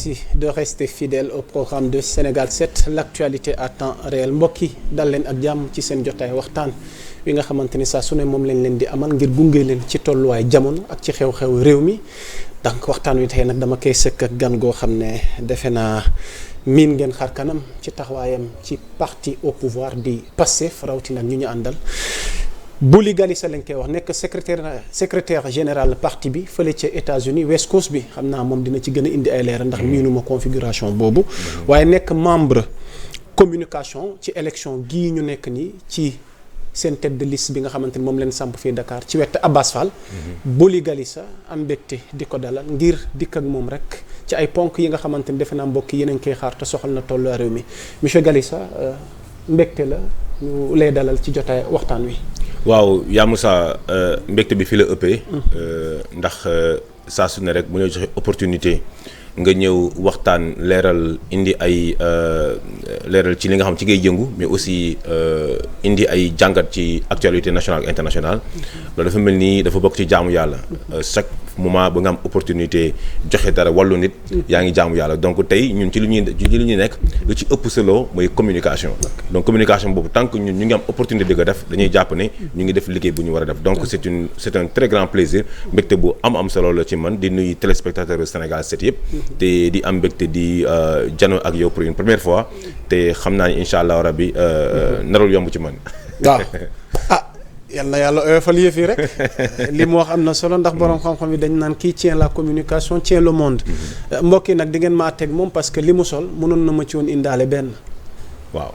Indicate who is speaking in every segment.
Speaker 1: Merci de rester fidèle au programme de Sénégal 7 l'actualité à temps réel mbokk yi dal leen ak jàmm ci seen jotaay waxtaan wi nga xamante ni saa su ne moom lañ leen di amal ngir gunge leen ci tolluwaay jamono ak ci xew-xew réew mi donc waxtaan wi tey nag dama koy sëkk ak gan goo xam ne defe naa miin ngeen xar kanam ci taxawaayam ci parti au pouvoir di Pastef rawatina ñu ñu àndal. Bouli Galissa lañ koy wax nekk secrétaire général parti bi fële ca États-Unis West Coast bi xam naa moom dina ci gën a indi ay leeral ndax miinuma configuration boobu waaye nekk membre communication ci élection gii ñu nekk nii ci seen tête de liste bi nga xamante ni moom leen samp fii Dakar ci wet Abass Fall. Bouli Galissa am mbégte di ko dalal ngir dikk ak moom rek ci ay ponk yi nga xamante ni defe naa mbokk yi yéen a ngi koy xaar te soxal na tollu réew mi monsieur Galissa mbégte la ñu lay dalal ci jotaay waxtaan wi.
Speaker 2: waaw yaa Moussa mbégte bi fi la ëppee ndax saa su ne rek bu ñu joxe opportunité nga ñëw waxtaan leeral indi ay leeral ci li nga xam ci ngay jëngu mais aussi indi ay jàngat ci actualité nationale ak internationale loolu dafa mel ni dafa bokk ci jaamu yàlla chaque moment ba nga am opportunité joxe dara wàllu nit yaa ngi jaamu yàlla donc tey ñun ci li ñuy nekk lu ci ëpp solo mooy communication donc communication boobu tant que ñun ñu ngi am opportunité di ko def dañuy jàpp ne ñu ngi def liggéey bu ñu war a def donc c'est un très grand plaisir mbégte bu am solo la ci man di nuyu téléspectateurs du Sénégal 7 yëpp te di am mbégte di jano ak yow pour une première fois te xam naa ni incha allah rabbi narul yomb ci man
Speaker 1: waaw yal na yàlla oyofal yëf yi rek li mu wax am na solo ndax borom xam-xam yi dañ naan kii tient la communication tient le monde mbokk yi nag di ngeen maa teg moom parce que li mu sol mënoon na ma ci woon indaale benn waaw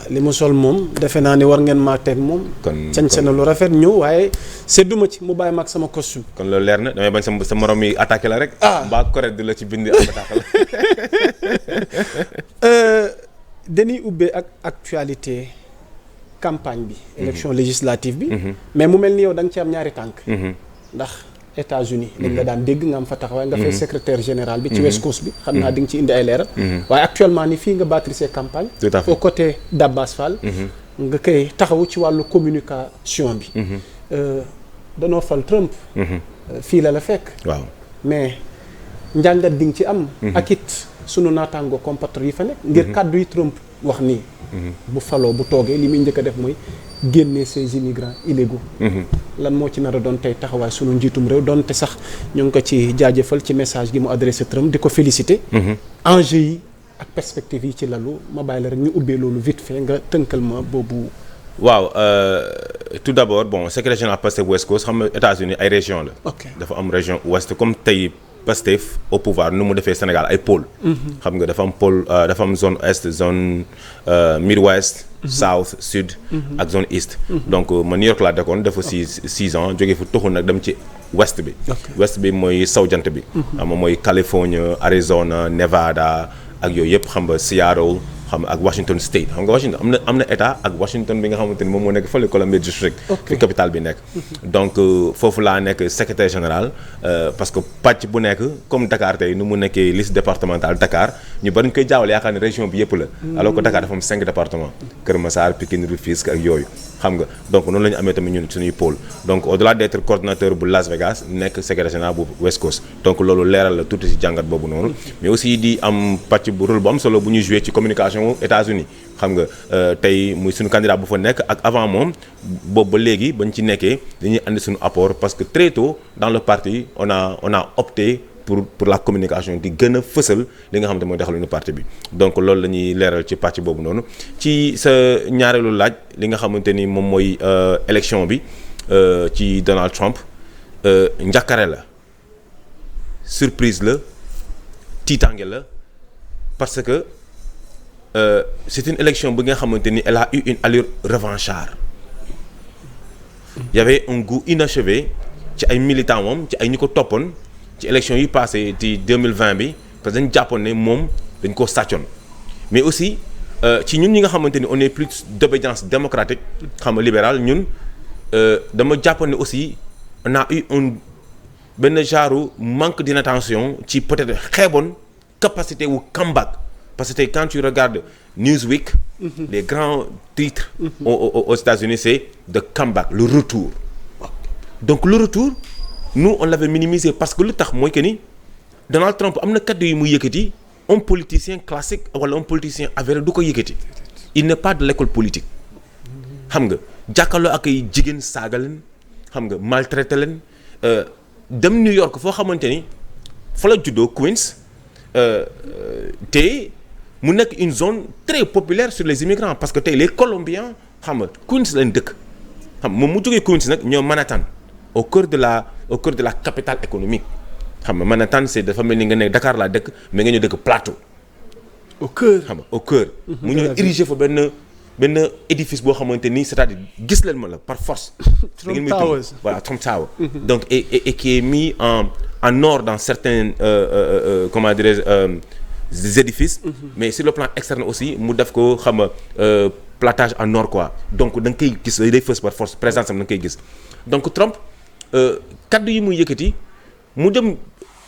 Speaker 1: li mu sol moom defe naa ni war ngeen maa teg moom kon sañse na lu rafet ñëw waaye sedduma ci mu bàyyi ma ak sama costume
Speaker 2: kon loolu leer na damay bañ sa morom yi attaqué la rek mbaa correct di la ci bind attaqué
Speaker 1: la dañuy ubbee ak actualité campagne bi élection législative bi mais mu mel ni yow da nga ci am ñaari tànk ndax États-Unis dañ la daan dégg nga am fa taxawaay nga fay secrétaire général bi ci West Coast bi xam naa di nga ci indi ay leeral waaye actuellement ni fii nga battre ses campagnes aux côtés d'Abass Fall nga koy taxawu ci wàllu communication bi danoo fal Trump fii la fekk waaw mais njàngat di nga ci am ak it sunu naataango compatriotes yi fa nekk ngir kàddu yi Trump wax nii bu faloo bu toogee li muy njëkk a def mooy génne ces immigrants illégaux lan moo ci nar a doon tey taxawaay sunu njiitum réew doonte sax ñu ngi ko ci jaajëfal ci message gi mu adressé Trump di ko féliciter enjeu yi ak perspective yi ci lalu ma bàyyi la rek ñu ubbee loolu vite fait nga tënkal ma boobu
Speaker 2: waaw tout d'abord bon secrétaire général Pastef West Coast xam nga États-Unis ay région la dafa am région ouest comme tey Pastef au pouvoir nu mu defee Sénégal ay pôle xam nga dafa am pôle dafa am zone est zone Midwest South Sud ak zone East donc man New York laa dekkoon dafa 6 ans jógee fu toxu nag dem ci West bi West bi mooy saw jant bi xam nga mooy California Arizona Nevada ak yooyu yëpp xam nga Seattle xam ak Washington State xam nga Washington am na état ak Washington bi nga xamante ni moom moo nekk fële Columbia District fi capitale bi nekk donc foofu laa nekk secrétaire général parce que pàcc bu nekk comme Dakar tey nu mu nekkee liste départementale Dakar ñu bari ñu koy jaawale yaakaar ne région bi yëpp la alors que Dakar dafa am 5 départements Kër Massar Pikine Rufisque ak yooyu xam nga donc noonu la ñu amee tamit ñun suñuy pôle donc au-delà d'être coordonnateur bu Las Vegas nekk secrétaire général bu West Coast donc loolu leeral la tuuti ci jàngat boobu noonu mais aussi di am pàcc bu rôle bu am solo bu ñuy jouer ci communication États-Unis xam nga tey muy suñu candidat bu fa nekk ak avant moom boobu ba léegi bañ ci nekkee dañuy andi suñu apport parce que très tôt dans le parti on a opté pour la communication di gën a fësal li nga xamante mooy doxalinu parti bi donc loolu la ñuy leeral ci pàcc boobu noonu ci sa ñaareelu laaj li nga xamante ni moom mooy élection bi ci Donald Trump njàkkare la surprise la tiitange la parce que c'est une élection bi nga xamante ni elle a eu une allure revancharde il y avait un goût inachevé ci ay militants moom ci ay ñi ko toppoon ci élection yi passé ci 2020 bi parce que dañ jàppoon ne moom dañ koo sàccoon mais aussi ci ñun ñi nga xamante ni on est plus d'obédience démocratique xam nga libéral ñun dama jàppoon ne aussi on a eu benn genre manque d'inattention ci peut-être xeeboon capacité wu comeback parce que tey quand tu regardes Newsweek les grands titres aux États-Unis c'est the comeback le retour donc le retour nous on l'avait minimisé parce que lu tax mooy que ni Donald Trump am na kaddu yi muy yëkkati un politicien classique wala un politicien avéré du ko yëkkati. Il n'est pas de l'école politique. xam nga jàkkaarloo ak ay jigéen saaga leen xam nga maltraité leen dem New York foo xamante ni fa la juddoo Queens te mu nekk une zone très populaire sur les immigrants parce que tey les Colombiens xam nga Queens lañ dëkk xam moom mu jógee Queens nag ñoo Manhattan au cœur de la capitale économique xam nga Manhattan c'est dafa mel ni nga ne Dakar laa dëkk mais nga ñëw dëkk Plateau.
Speaker 1: au cœur
Speaker 2: xam nga au cœur. mu ñëw érigé fa benn édifice boo xamante ni c'est-à-dire gis leen ma la par force.
Speaker 1: Trump Towers
Speaker 2: voilà Trump Tower. donc et qui est mis en or dans certains comment dirais-je édifices. mais sur le plan externe aussi mu def ko xam nga platage en or quoi donc da nga koy gis day fës par force présence am da nga koy gis donc Trump kaddu yi muy yëkkati mu dem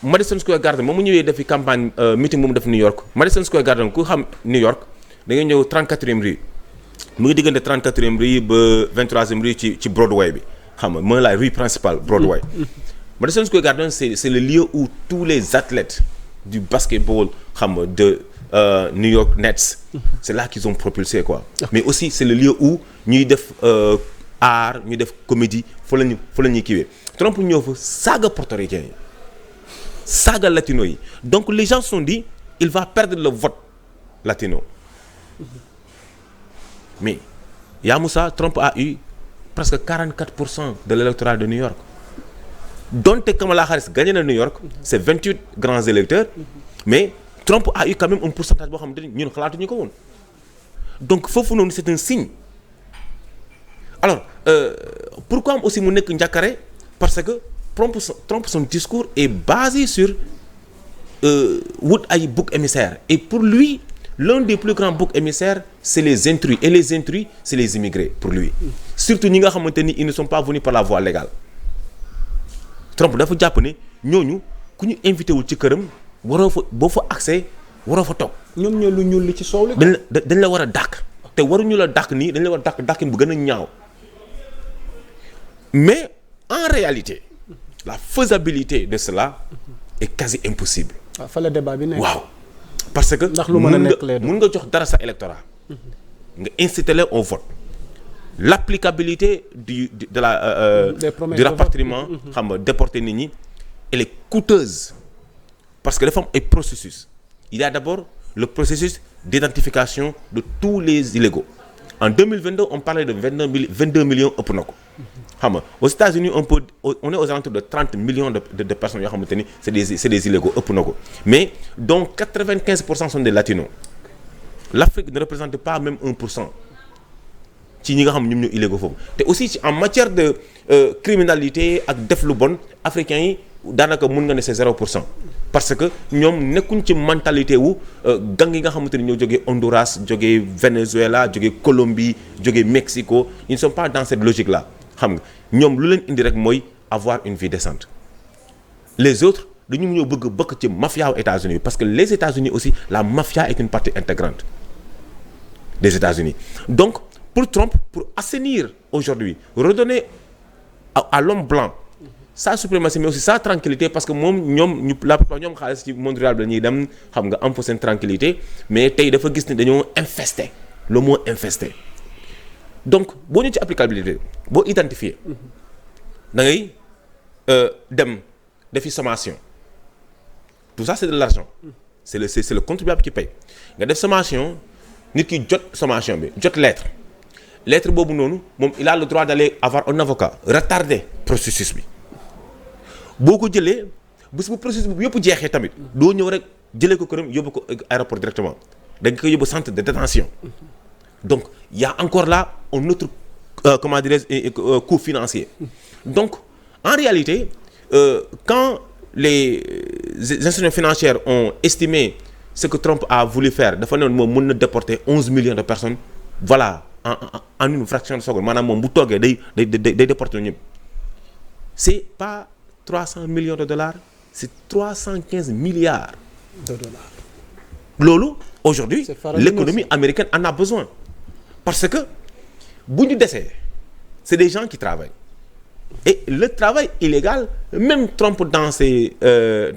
Speaker 2: Madison Square Garden moom mu ñëwee defi campagne meeting bu mu def New York Madison Square Garden ku xam New York da ngay ñëw 34e rue mu ngi diggante 34e rue ba 23e rue ci Broadway bi xam nga mooy la rue principale Broadway. Madison Square Garden c'est le lieu où tous les athlètes du basketball xam nga de New York Nets c'est là qu'ils ont propulsé quoi. mais aussi c'est le lieu où ñuy def art ñuy def comédie fa la ñuy kiiwee Trump ñëw fa saaga portoricain yi saaga latino yi donc les gens se sont dit il va perdre le vote latino mais yaa Moussa Trump a eu presque 44% de l'électorat de New York donte Kamala Harris gagné na New York c'est 28 grands électeurs mais Trump a eu quand même un pourcentage boo xamante ni ñun xalaatuñu ko woon donc foofu noonu c'est un signe alors pourquoi aussi mu nekk njàkkare parce que Trump son discours est basé sur wut ay boucs émissaires et pour lui l'un des plus grands boucs émissaires c'est les intrus et les intrus c'est les immigrés pour lui surtout ñi nga xamante ni ils ne sont pas venus par la voie légale Trump dafa jàpp ne ñooñu ku ñu invité wul ci këram waroo fa boo fa accès waroo fa toog.
Speaker 1: ñoom ñoo lu ñuul li ci soow li.
Speaker 2: dañ la war a dàq te waruñu la dàq nii dañ la war a dàq dàqin bu gën a ñaaw mais en réalité la faisabilité de cela est quasi impossible.
Speaker 1: waaw fa la débat bi nekk.
Speaker 2: waaw parce que.
Speaker 1: ndax lu mën a nekk lay
Speaker 2: mun nga jox dara sa électorat. nga inciter leen au vote. l'applicabilité du rapatriement xam nga déporter nit ñi elle est coûteuse parce que dafa am ay processus il y a d'abord le processus d'identification de tous les illégaux en 2022 on parlait de 22 millions ëpp na ko xam nga aux États-Unis on est aux alentours de 30 millions de personnes yoo xamante ni c'est des illégaux ëpp na ko mais dont 95% sont des latinos l'Afrique ne représente pas même 1% ci ñi nga xam ñoom ñoo illégaux foofu te aussi en matière de criminalité ak def lu bon africains yi daanaka mun nga ne c'est 0% parce que ñoom nekkuñ ci mentalité wu gang yi nga xamante ni ñoo jógee Honduras jógee Venezuela jógee Colombie jógee Mexico ils ne sont pas dans cette logique là xam nga ñoom lu leen indi rek mooy avoir une vie décente les autres dañu ñëw bëgg ci mafia aux États-Unis parce que les États-Unis aussi la mafia est une partie intégrante des États-Unis donc pour Trump pour assainir aujourd'hui redonner à l'homme blanc sa suprématie mais aussi sa tranquillité parce que moom ñoom la plupart ñoom xaalis ci monde rural bi la ñuy dem xam nga am fa seen tranquillité mais tey dafa gis ni dañoo infesté le mot infesté donc boo ñu ci applicabilité boo identifier da ngay dem defi sommation tout ça c'est de l'argent c'est le contribuable qui paye nga def sommation nit ki jot sommation bi jot lettre boobu noonu moom il a le droit d'aller avoir un avocat retarder processus bi boo ko jëlee bés bu processus bi yëpp jeexee tamit doo ñëw rek jëlee ko këram yóbbu ko aéroport directement da nga koy yóbbu centre de détention donc il y a encore là un autre comment dirais-je coût financier donc en réalité quand les institutions financières ont estimé ce que Trump a voulu faire dafa ne moom mën na déporter 11 millions de personnes voilà en une fraction de seconde maanaam moom bu toogee day déporter ñëpp c'est pas 300 millions de dollars c'est 315 milliards
Speaker 1: de dollars
Speaker 2: loolu aujourd'hui l'économie américaine en a besoin parce que bu ñu desee c'est des gens qui travaillent et le travail illégal même Trump dans ses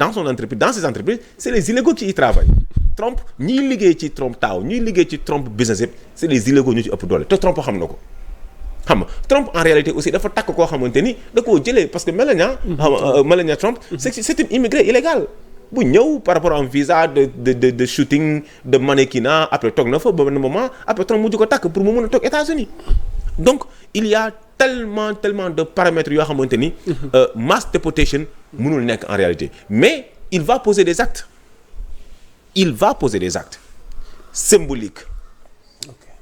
Speaker 2: entreprises c'est les illégaux qui y travaillent Trump ñiy liggéey ci Trump Tower ñiy liggéey ci Trump business yëpp c'est des illégaux ñu ci ëpp doole te Trump xam na ko. xam nga Trump en réalité aussi dafa takk koo xamante ni da koo jëlee parce que Melania Trump c'est une immigrée illégale bu ñëw par rapport à un visa de shooting de mannequinat après toog na fa ba benn moment après Trump mujj ko takk pour mu mën a toog États-Unis donc il y a tellement de paramètres yoo xamante ni mass deportation mënul nekk en réalité mais il va poser des actes symboliques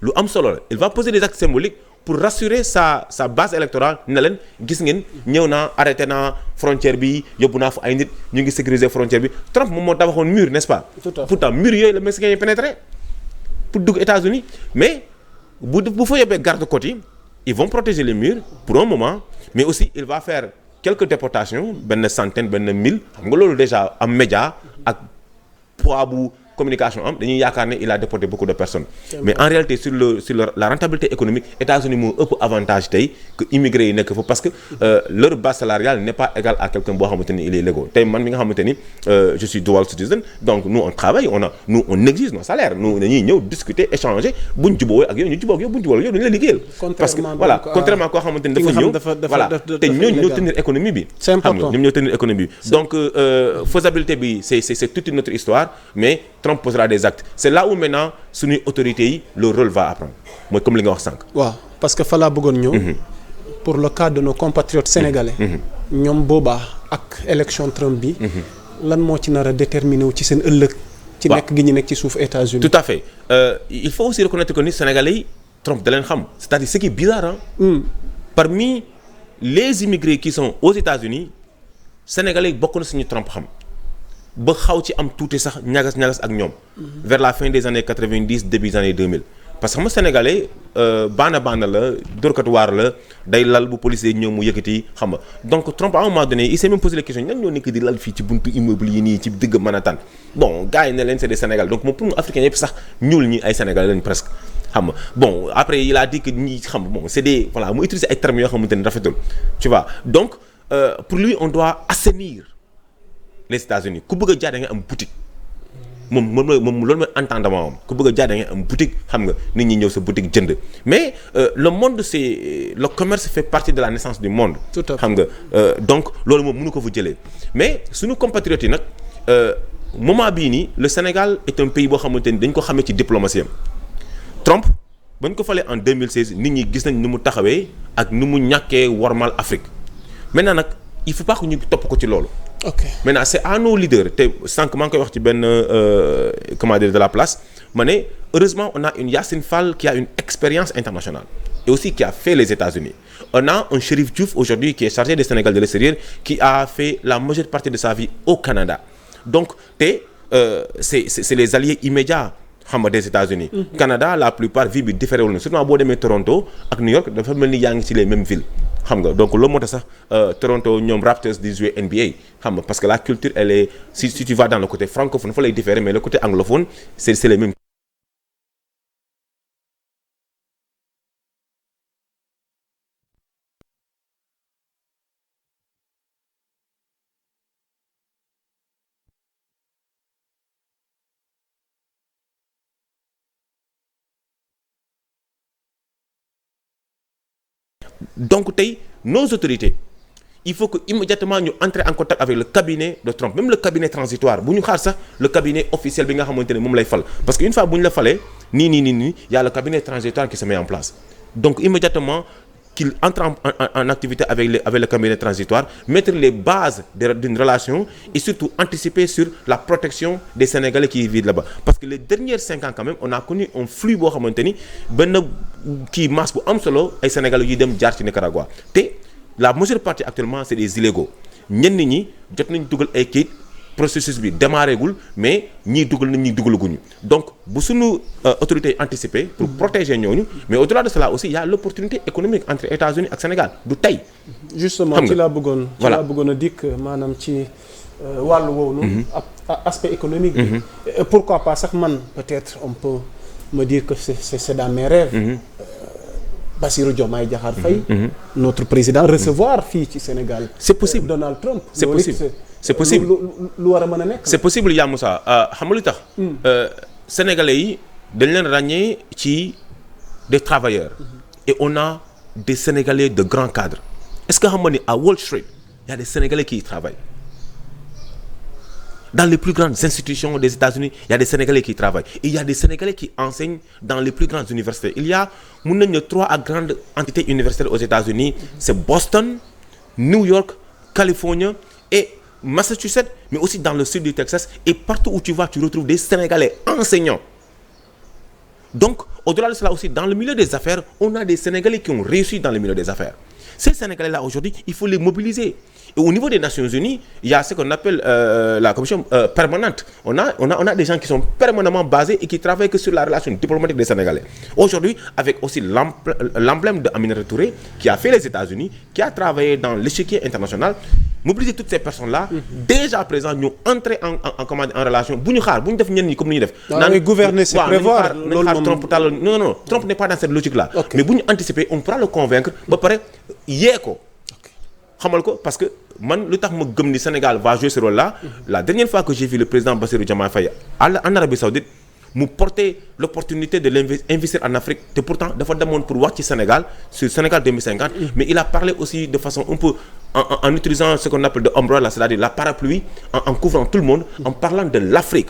Speaker 2: lu am solo la il va poser des actes symboliques pour rassurer sa base électorale ne leen gis ngeen ñëw naa arrêté naa frontière bi yóbbu naa fa ay nit ñu ngi sécuriser frontière bi Trump moom moo tabaxoon mur n'est-ce pas. pourtant mur yooyu la Mexicains yi pénétré pour dugg États-Unis mais bu fa yóbbee garde-côtes yi ils vont protéger les murs pour un moment mais aussi il va faire quelques déportations benn centaine benn 1000 xam nga loolu déjà am média ak poids bu communication am dañuy yaakaar ne il a déporté beaucoup de personnes mais en réalité sur la rentabilité économique États-Unis moo ëpp avantage tey que immigrés yi nekk fa parce que leur base salariale n'est pas égale à quelqu'un boo xamante ni il est légaux tey man mi nga xamante ni je suis dual citizen donc nous on travaille on exige nos salaires nous dañuy ñëw discuter échanger buñ jubóowee ak yow ñu jubóo ak yow buñ jubóo ak yow dañu la liggéeyal parce que voilà contrairement koo xamante ni dafa ñëw voilà te ñooñu ñoo tenir économie bi xam nga ñoom ñoo tenir économie bi donc faisabilité bi c'est toute une autre histoire mais Trump posera des actes c'est là où maintenant suñuy autorités yi le rôle va apprendre mooy comme li nga wax sànq.
Speaker 1: waaw parce que fa laa bëggoon ñëw. pour le cas de nos compatriotes sénégalais. ñoom boobaa ak élection Trump bi. lan moo ci nar a déterminer wu ci seen ëllëg. ci nekk gi ñu nekk ci suuf États-Unis.
Speaker 2: tout à fait il faut aussi reconnaître que ni sénégalais yi Trump da leen xam c'est-à-dire ce qui est bizarre parmi les immigrés qui sont aux États-Unis sénégalais yi bokk na suñu Trump xam. ba xaw ci am tuuti sax ñagas ak ñoom vers la fin des années 90 début des années 2000 parce que xam nga sénégalais baana la dóorkat waar la day lal bu policier ñëw mu yëkkati xam nga donc Trump à un moment donné il s'est même posé les questions ñan ñoo nekk di lal fii ci buntu immeuble yi nii ci digg Manhattan bon gars yi ne leen c'est des Sénégalais donc moom pour mu africain yëpp sax ñuul ñi ay Sénégalais lañ presque xam nga bon après il a dit que ñi xam bon c'est des voilà mu utiliser ay termes yoo xamante ni rafetul tu vois donc pour lui on doit assainir les États-Unis ku bëgg a jaay da nga am boutique moom loolu mooy entendement am ku bëgg a jaay da nga am boutique xam nga nit ñi ñëw sa boutique jënd mais le monde c'est le commerce fait partie de la naissance du monde. xam nga donc loolu moom mënu ko fa jëlee mais suñu compatriotes yi nag moment bii nii le Sénégal est un pays boo xamante ni dañ ko xamee ci diplomatie am Trump ba ñu ko falee en 2016 nit ñi gis nañ ni mu taxawee ak ni mu ñàkkee wormal Afrique maintenant nag il faut pas que ñu topp ko ci loolu.
Speaker 1: ok
Speaker 2: maintenant c'est à nos leaders te sànq maa ngi koy wax ci benn comment dire de la place ma ne heureusement on a une Yacine Fall qui a une expérience internationale et aussi qui a fait les États-Unis on a un Chérif Diouf aujourd'hui qui est chargé des Sénégal de l'extérieur qui a fait la majeure partie de sa vie au Canada donc c'est les alliés immédiats xam nga des États-Unis Canada la plupart vie bi différé wul na surtout boo demee Toronto ak New York dafa mel ni yaa ngi ci les mêmes villes xam nga donc loolu moo tax sax Toronto ñoom Raptors di jouer NBA xam nga parce que la culture elle est si tu vas dans le côté francophone fa lay différer mais le côté anglophone c'est les mêmes. Donc tey nos autorités il faut que immédiatement ñu entrer en contact avec le cabinet de Trump même le cabinet transitoire bu ñu xaar sax le cabinet officiel bi nga xamante ne moom lay fal parce que une fois bu ñu la falee nii y a le cabinet transitoire qui se met en place donc immédiatement qu'il entre en activité avec le cabinet transitoire mettre les bases d'une relation et surtout anticiper sur la protection des Sénégalais qui vivent là-bas parce que les derniers 5 ans quand même on a connu un flux boo xamante ni benn kii masse bu am solo ay Sénégalais yuy dem jaar ci Nicaragua te la majeure partie actuellement c'est des illégaux ñenn ñi jot nañ dugal ay kayit processus bi démarré gul mais ñii dugal nañ ñii dugalaguñu donc bu suñu autorités anticiper pour protéger ñooñu mais au-delà de cela aussi il y a l'opportunité économique entre États-Unis ak Sénégal du tey.
Speaker 1: justement ci laa bëggoon. voilà ci laa bëggoon a dikk maanaam ci wàllu woowu noonu. aspect économique bi. pourquoi pas sax man peut-être on peut me dire que c'est dans mes rêves. Bassirou Diomaye Diakhar Faye. notre président recevoir fii ci Sénégal.
Speaker 2: c'est possible
Speaker 1: Donald Trump.
Speaker 2: c'est possible c'est possible
Speaker 1: lu war a mën a nekk.
Speaker 2: c'est possible yaa Moussa xam nga lu tax. Sénégalais yi dañ leen ràññee ci des travailleurs. Et on a des Sénégalais de grands cadres. Est-ce que xam nga ni à Wall Street il y a des Sénégalais qui y travaillent. Dans les plus grandes institutions des États-Unis il y a des Sénégalais qui y travaillent. Et il y a des Sénégalais qui enseignent dans les plus grandes universités. Il y a mun nañu ne 3 grandes entités universitaires aux États-Unis. C'est Boston, New York, Californie et Massachusetts, mais aussi dans le sud du Texas. Et partout où tu vas, tu retrouves des Sénégalais enseignants. Donc, au-delà de cela aussi, dans le milieu des affaires, on a des Sénégalais qui ont réussi dans le milieu des affaires. Ces Sénégalais-là, aujourd'hui, il faut les mobiliser. Et au niveau des Nations Unies, il y a ce qu'on appelle la commission permanente. On a des gens qui sont permanemment basés et qui travaillent que sur la relation diplomatique des Sénégalais. Aujourd'hui, avec aussi l'emblème de Aminata Touré, qui a fait les États-Unis, qui a travaillé dans l'échiquier international, mobiliser toutes ces personnes-là, déjà présent, nous entrer en relation. Bu ñu xaar bu ñu def ñenn ñi comme ni ñu def.
Speaker 1: Gouverner, c'est prévoir.
Speaker 2: Non, Trump n'est pas dans cette logique-là. Okay. Mais bu ñu anticiper, on pourra le convaincre ba pare yee ko. xamal ko parce que man lu tax ma gëm ni Sénégal va jouer ce rôle-là. La dernière fois que j'ai vu le président Bassirou Diomaye Faye en Arabie Saoudite mu porter l'opportunité de l'investir en Afrique te pourtant dafa demoon pour wax ci Sénégal sur Sénégal 2050. Mais il a parlé aussi de façon un peu en utilisant ce qu'on appelle de umbrella, c'est-à-dire la parapluie, en couvrant tout le monde, en parlant de l'Afrique.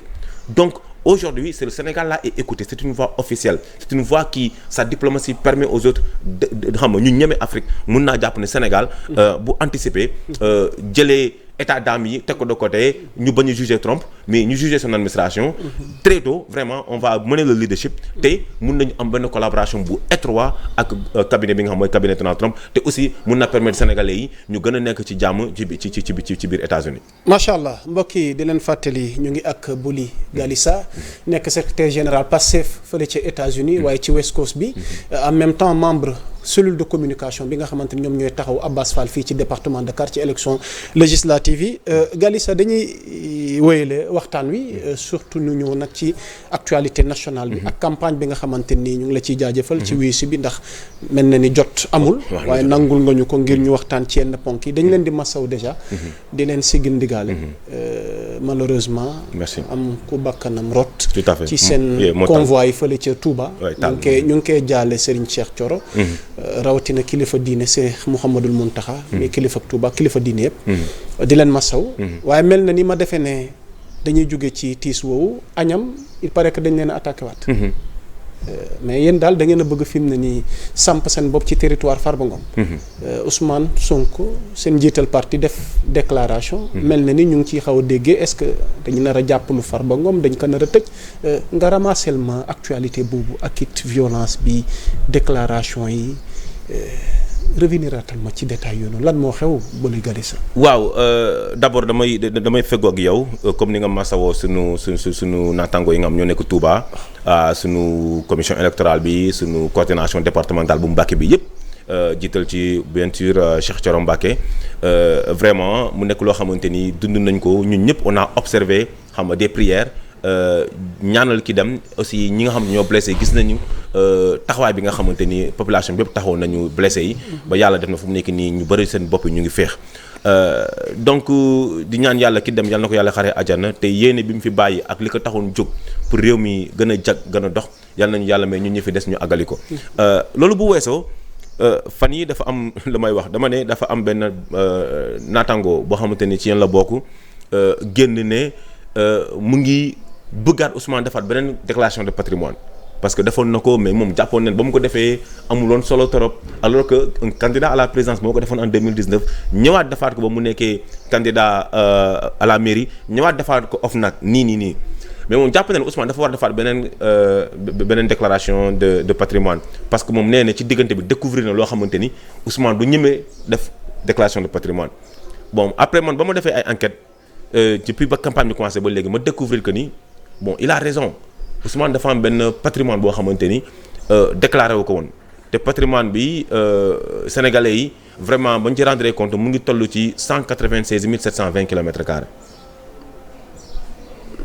Speaker 2: Donc aujourd'hui, c'est le Sénégal là est écouté, c'est une voix officielle, c'est une voix qui sa diplomatie permet aux autres de xam nga ñu ñeme Afrique mun naa jàpp ne Sénégal bu anticiper jëlee état d'âme yi teg ko de côté ñu bañ a juger Trump mais ñu juger son administration. Très tôt vraiment on va mener le leadership te mun nañu am benn collaboration bu étroit ak cabinet bi nga xam mooy cabinet Donald Trump te aussi mun na permettre Sénégalais yi ñu gën a nekk ci jàmm ci biir États-Unis.
Speaker 1: macha allah mbokk yi di leen fàttali ñu ngi ak Bouli Galissa nekk secrétaire général Pastef fële ci États-Unis waaye ci West Coast bi en même temps membre cellule de communication bi nga xamante ni ñoom ñooy taxaw Abbas Fall fii ci département de Dakar ci élection législative yi Galissa dañuy wéyale waxtaan wi surtout ñu ñëw nag ci actualité nationale bi ak campagne bi nga xamante ni ñu ngi la ciy jaajëfal ci wuyu si bi ndax mel na ni jot amul waaye nangul nga ñu ko ngir ñu waxtaan ci yenn ponk yi dañ leen di masaw déjà di leen siggil ndigaale malheureusement am ku bakkanam rot ci seen convoi yi fële ca Touba ñu ngi koy jaale Serigne Cheikh Thioro rawatina kilifa diine Cheikh Mouhamadul Mountakha mais kilifa Touba kilifa diine yëpp di leen masaw waaye mel na ni ma defee ne dañuy jóge ci tiis woowu añam il paraît que dañ leen a attaqué waat mais yéen daal da ngeen a bëgg fi mu ne nii samp seen bopp ci territoire Farba Ngom Ousmane Sonko seen njiital parti def déclaration mel na ni ñu ngi ciy xaw a déggee est-ce que dañu nar a jàppalu Farba Ngom dañ ko nar a tëj nga ramassel ma actualité boobu ak it violence bi déclaration yi revenir atal ma ci détail yoonu lan moo xew Bouli Galissa.
Speaker 2: waaw d'abord damay feggoo ak yow comme ni nga masawoo sunu naataango yi nga xam ñoo nekk Touba sunu commission électorale bi sunu coordination départementale bu Mbacké bi yëpp jiital ci bien sûr Cheikh Thioro Mbacké vraiment mu nekk loo xamante ni dund nañ ko ñun ñëpp on a observé xam nga des prières ñaanal ki dem aussi ñi nga xam ñoo blessé gis nañu taxawaay bi nga xamante ni population bi yëpp taxaw nañu blessé yi ba yàlla def na fu mu nekk nii ñu bëri seen bopp ñu ngi féex donc di ñaan yàlla ki dem yàlla na ko yàlla xaree àjjana te yéene bi mu fi bàyyi ak li ko taxoon jóg pour réew mi gën a jag gën a dox yàlla nañu yàlla mais ñun ñi fi des ñu àggali ko loolu bu weesoo fan yi dafa am lu may wax dama ne dafa am benn naataango boo xamante ni ci yéen la bokk génn ne mu ngi bëggaat Ousmane defaat beneen déclaration de patrimoine parce que defoon na ko mais moom jàppoon nañ ba mu ko defee amuloon solo trop alors que un candidat à la présidence moo ko defoon en 2019 ñëwaat defaat ko ba mu nekkee candidat à la mairie ñëwaat defaat ko OFNAC nii mais moom jàpp nañ Ousmane dafa war defaat beneen déclaration de patrimoine parce que moom nee na ci diggante bi découvrir na loo xamante ni Ousmane du ñemee def déclaration de patrimoine bon après man ba ma defee ay enquête depuis ba campagne bi commencé ba léegi ma découvrir que ni bon il a raison Ousmane dafa am benn patrimoine boo xamante ni déclaré wu ko woon te patrimoine bi sénégalais yi vraiment bañ ci rendre compte mu ngi toll ci 196 720 kilomètres carrés.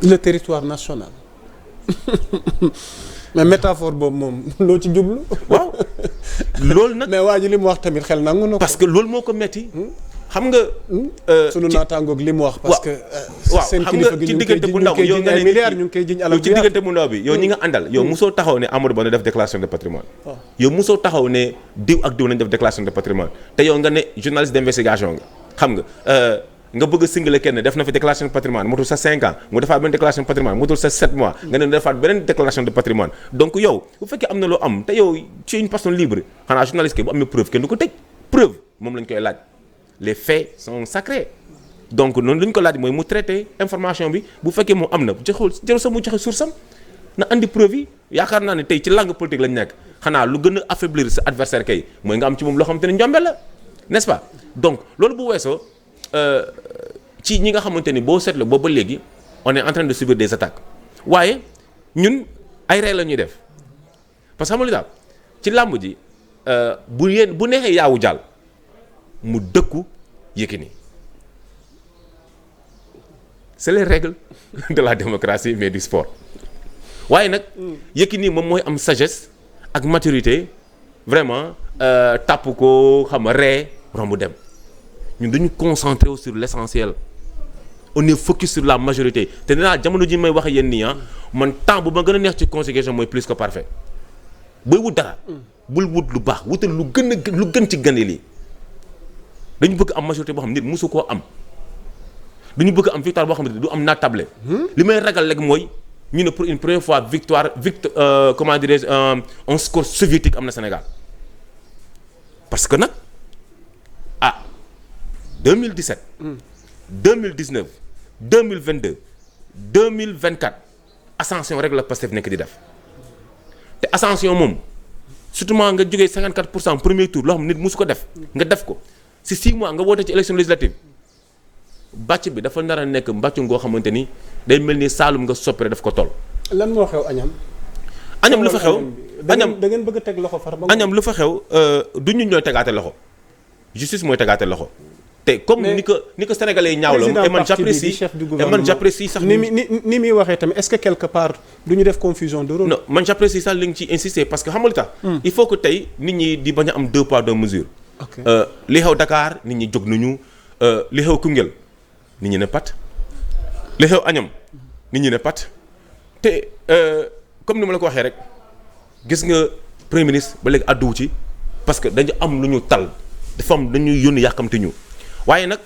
Speaker 1: le territoire national mais métaphore boobu moom loo ci jublu.
Speaker 2: waaw loolu nag.
Speaker 1: mais waa ji li mu wax tamit xel nangu na ko.
Speaker 2: parce que loolu moo ko metti xam nga.
Speaker 1: sunu naataangoog li mu wax. parce que seen
Speaker 2: xam nga ci diggante bu ndaw yow nga ne
Speaker 1: milliards ñu ngi koy jiñ alal
Speaker 2: ci diggante bu ndaw bi yow ñi nga àndal yow mosoo taxaw ne Amadou Ba na def déclaration de patrimoine yow mosoo taxaw ne diw ak diw nañ def déclaration de patrimoine te yow nga ne journaliste d'investigation nga xam nga bëgg a singale kenn def na fi déclaration de patrimoine motul sa 5 ans mu defaat benn déclaration de patrimoine motul sa 7 mois nga ne defaat beneen déclaration de patrimoine donc yow bu fekkee am na loo am te yow ci une personne libre xanaa journaliste bu amee preuve kenn du ko tëj preuve moom lañ koy laaj les faits sont sacrés donc noonu li ñu ko laaj mooy mu traité information bi bu fekkee moom am na jarul sax mu joxe source am na andi preuve yi yaakaar naa ne tey ci langue politique lañ nekk xanaa lu gën a affaiblir sa adversaire kay mooy nga am ci moom loo xamante ne njombe la n'est-ce pas donc loolu bu weesoo ci ñi nga xamante ni boo seetloo boobu ba léegi on est en train de subir des attaques waaye ñun ay rey la ñuy def parce que xam nga li daal ci làmb ji bu neexee yaawu jàll mu dëkku Yékini c'est les règles de la démocratie mais du sport waaye nag Yékini moom mooy am sagesse ak maturité vraiment tàpp ko xam nga ree romb dem ñun dañu concentré wu sur l'essentiel on est focus sur la majorité te nee naa jamono ji may wax yéen nii man temps bu ma gën a neex ci conséquence mooy plus que parfait booy wut dara bul wut lu baax wutal lu gën ci gën lii dañu bëgg am majorité boo xam nit mosu koo am dañu bëgg am victoire boo xam ne du am naatable li may ragal rek mooy ñu ne pour une première fois comment dirais-je un score soviétique am na Sénégal parce que nag 2017 2019 2022 2024 ascension rek la Pastef nekk di def te ascension moom surtout nga jógee 54% premier tour loo xam nit mosu ko def nga def ko si 6 mois nga woote ci élection législative bàcc bi dafa nar a nekk mbàccu ngoo xamante ni day mel ni Saalum nga soppire daf ko toll.
Speaker 1: lan moo xew Agnam.
Speaker 2: Agnam lu fa xew. Agnam
Speaker 1: da ngeen bëgg a teg loxo far ba.
Speaker 2: Agnam lu fa xew du ñu ñooy tegaate loxo justice mooy tegaate loxo. te comme ni ko sénégalais yi ñaaw la et man j'apprécie sax
Speaker 1: ni muy waxee tamit est-ce que quelque part du ñu def confusion de rôle.
Speaker 2: non man j'apprécie sax li nga ciy insister parce que xam nga lu tax il faut que tey nit ñi di bañ a am 2 poids 2 mesures. li xew Dakar nit ñi jóg nañu li xew Koungheul nit ñi ne pat li xew Agnam nit ñi ne pat te comme ni ma la ko waxee rek gis nga premier ministre ba léegi àdduwu ci parce que dañu am lu ñu tal dafa am dañuy yónni yàkkamte ñu waaye nag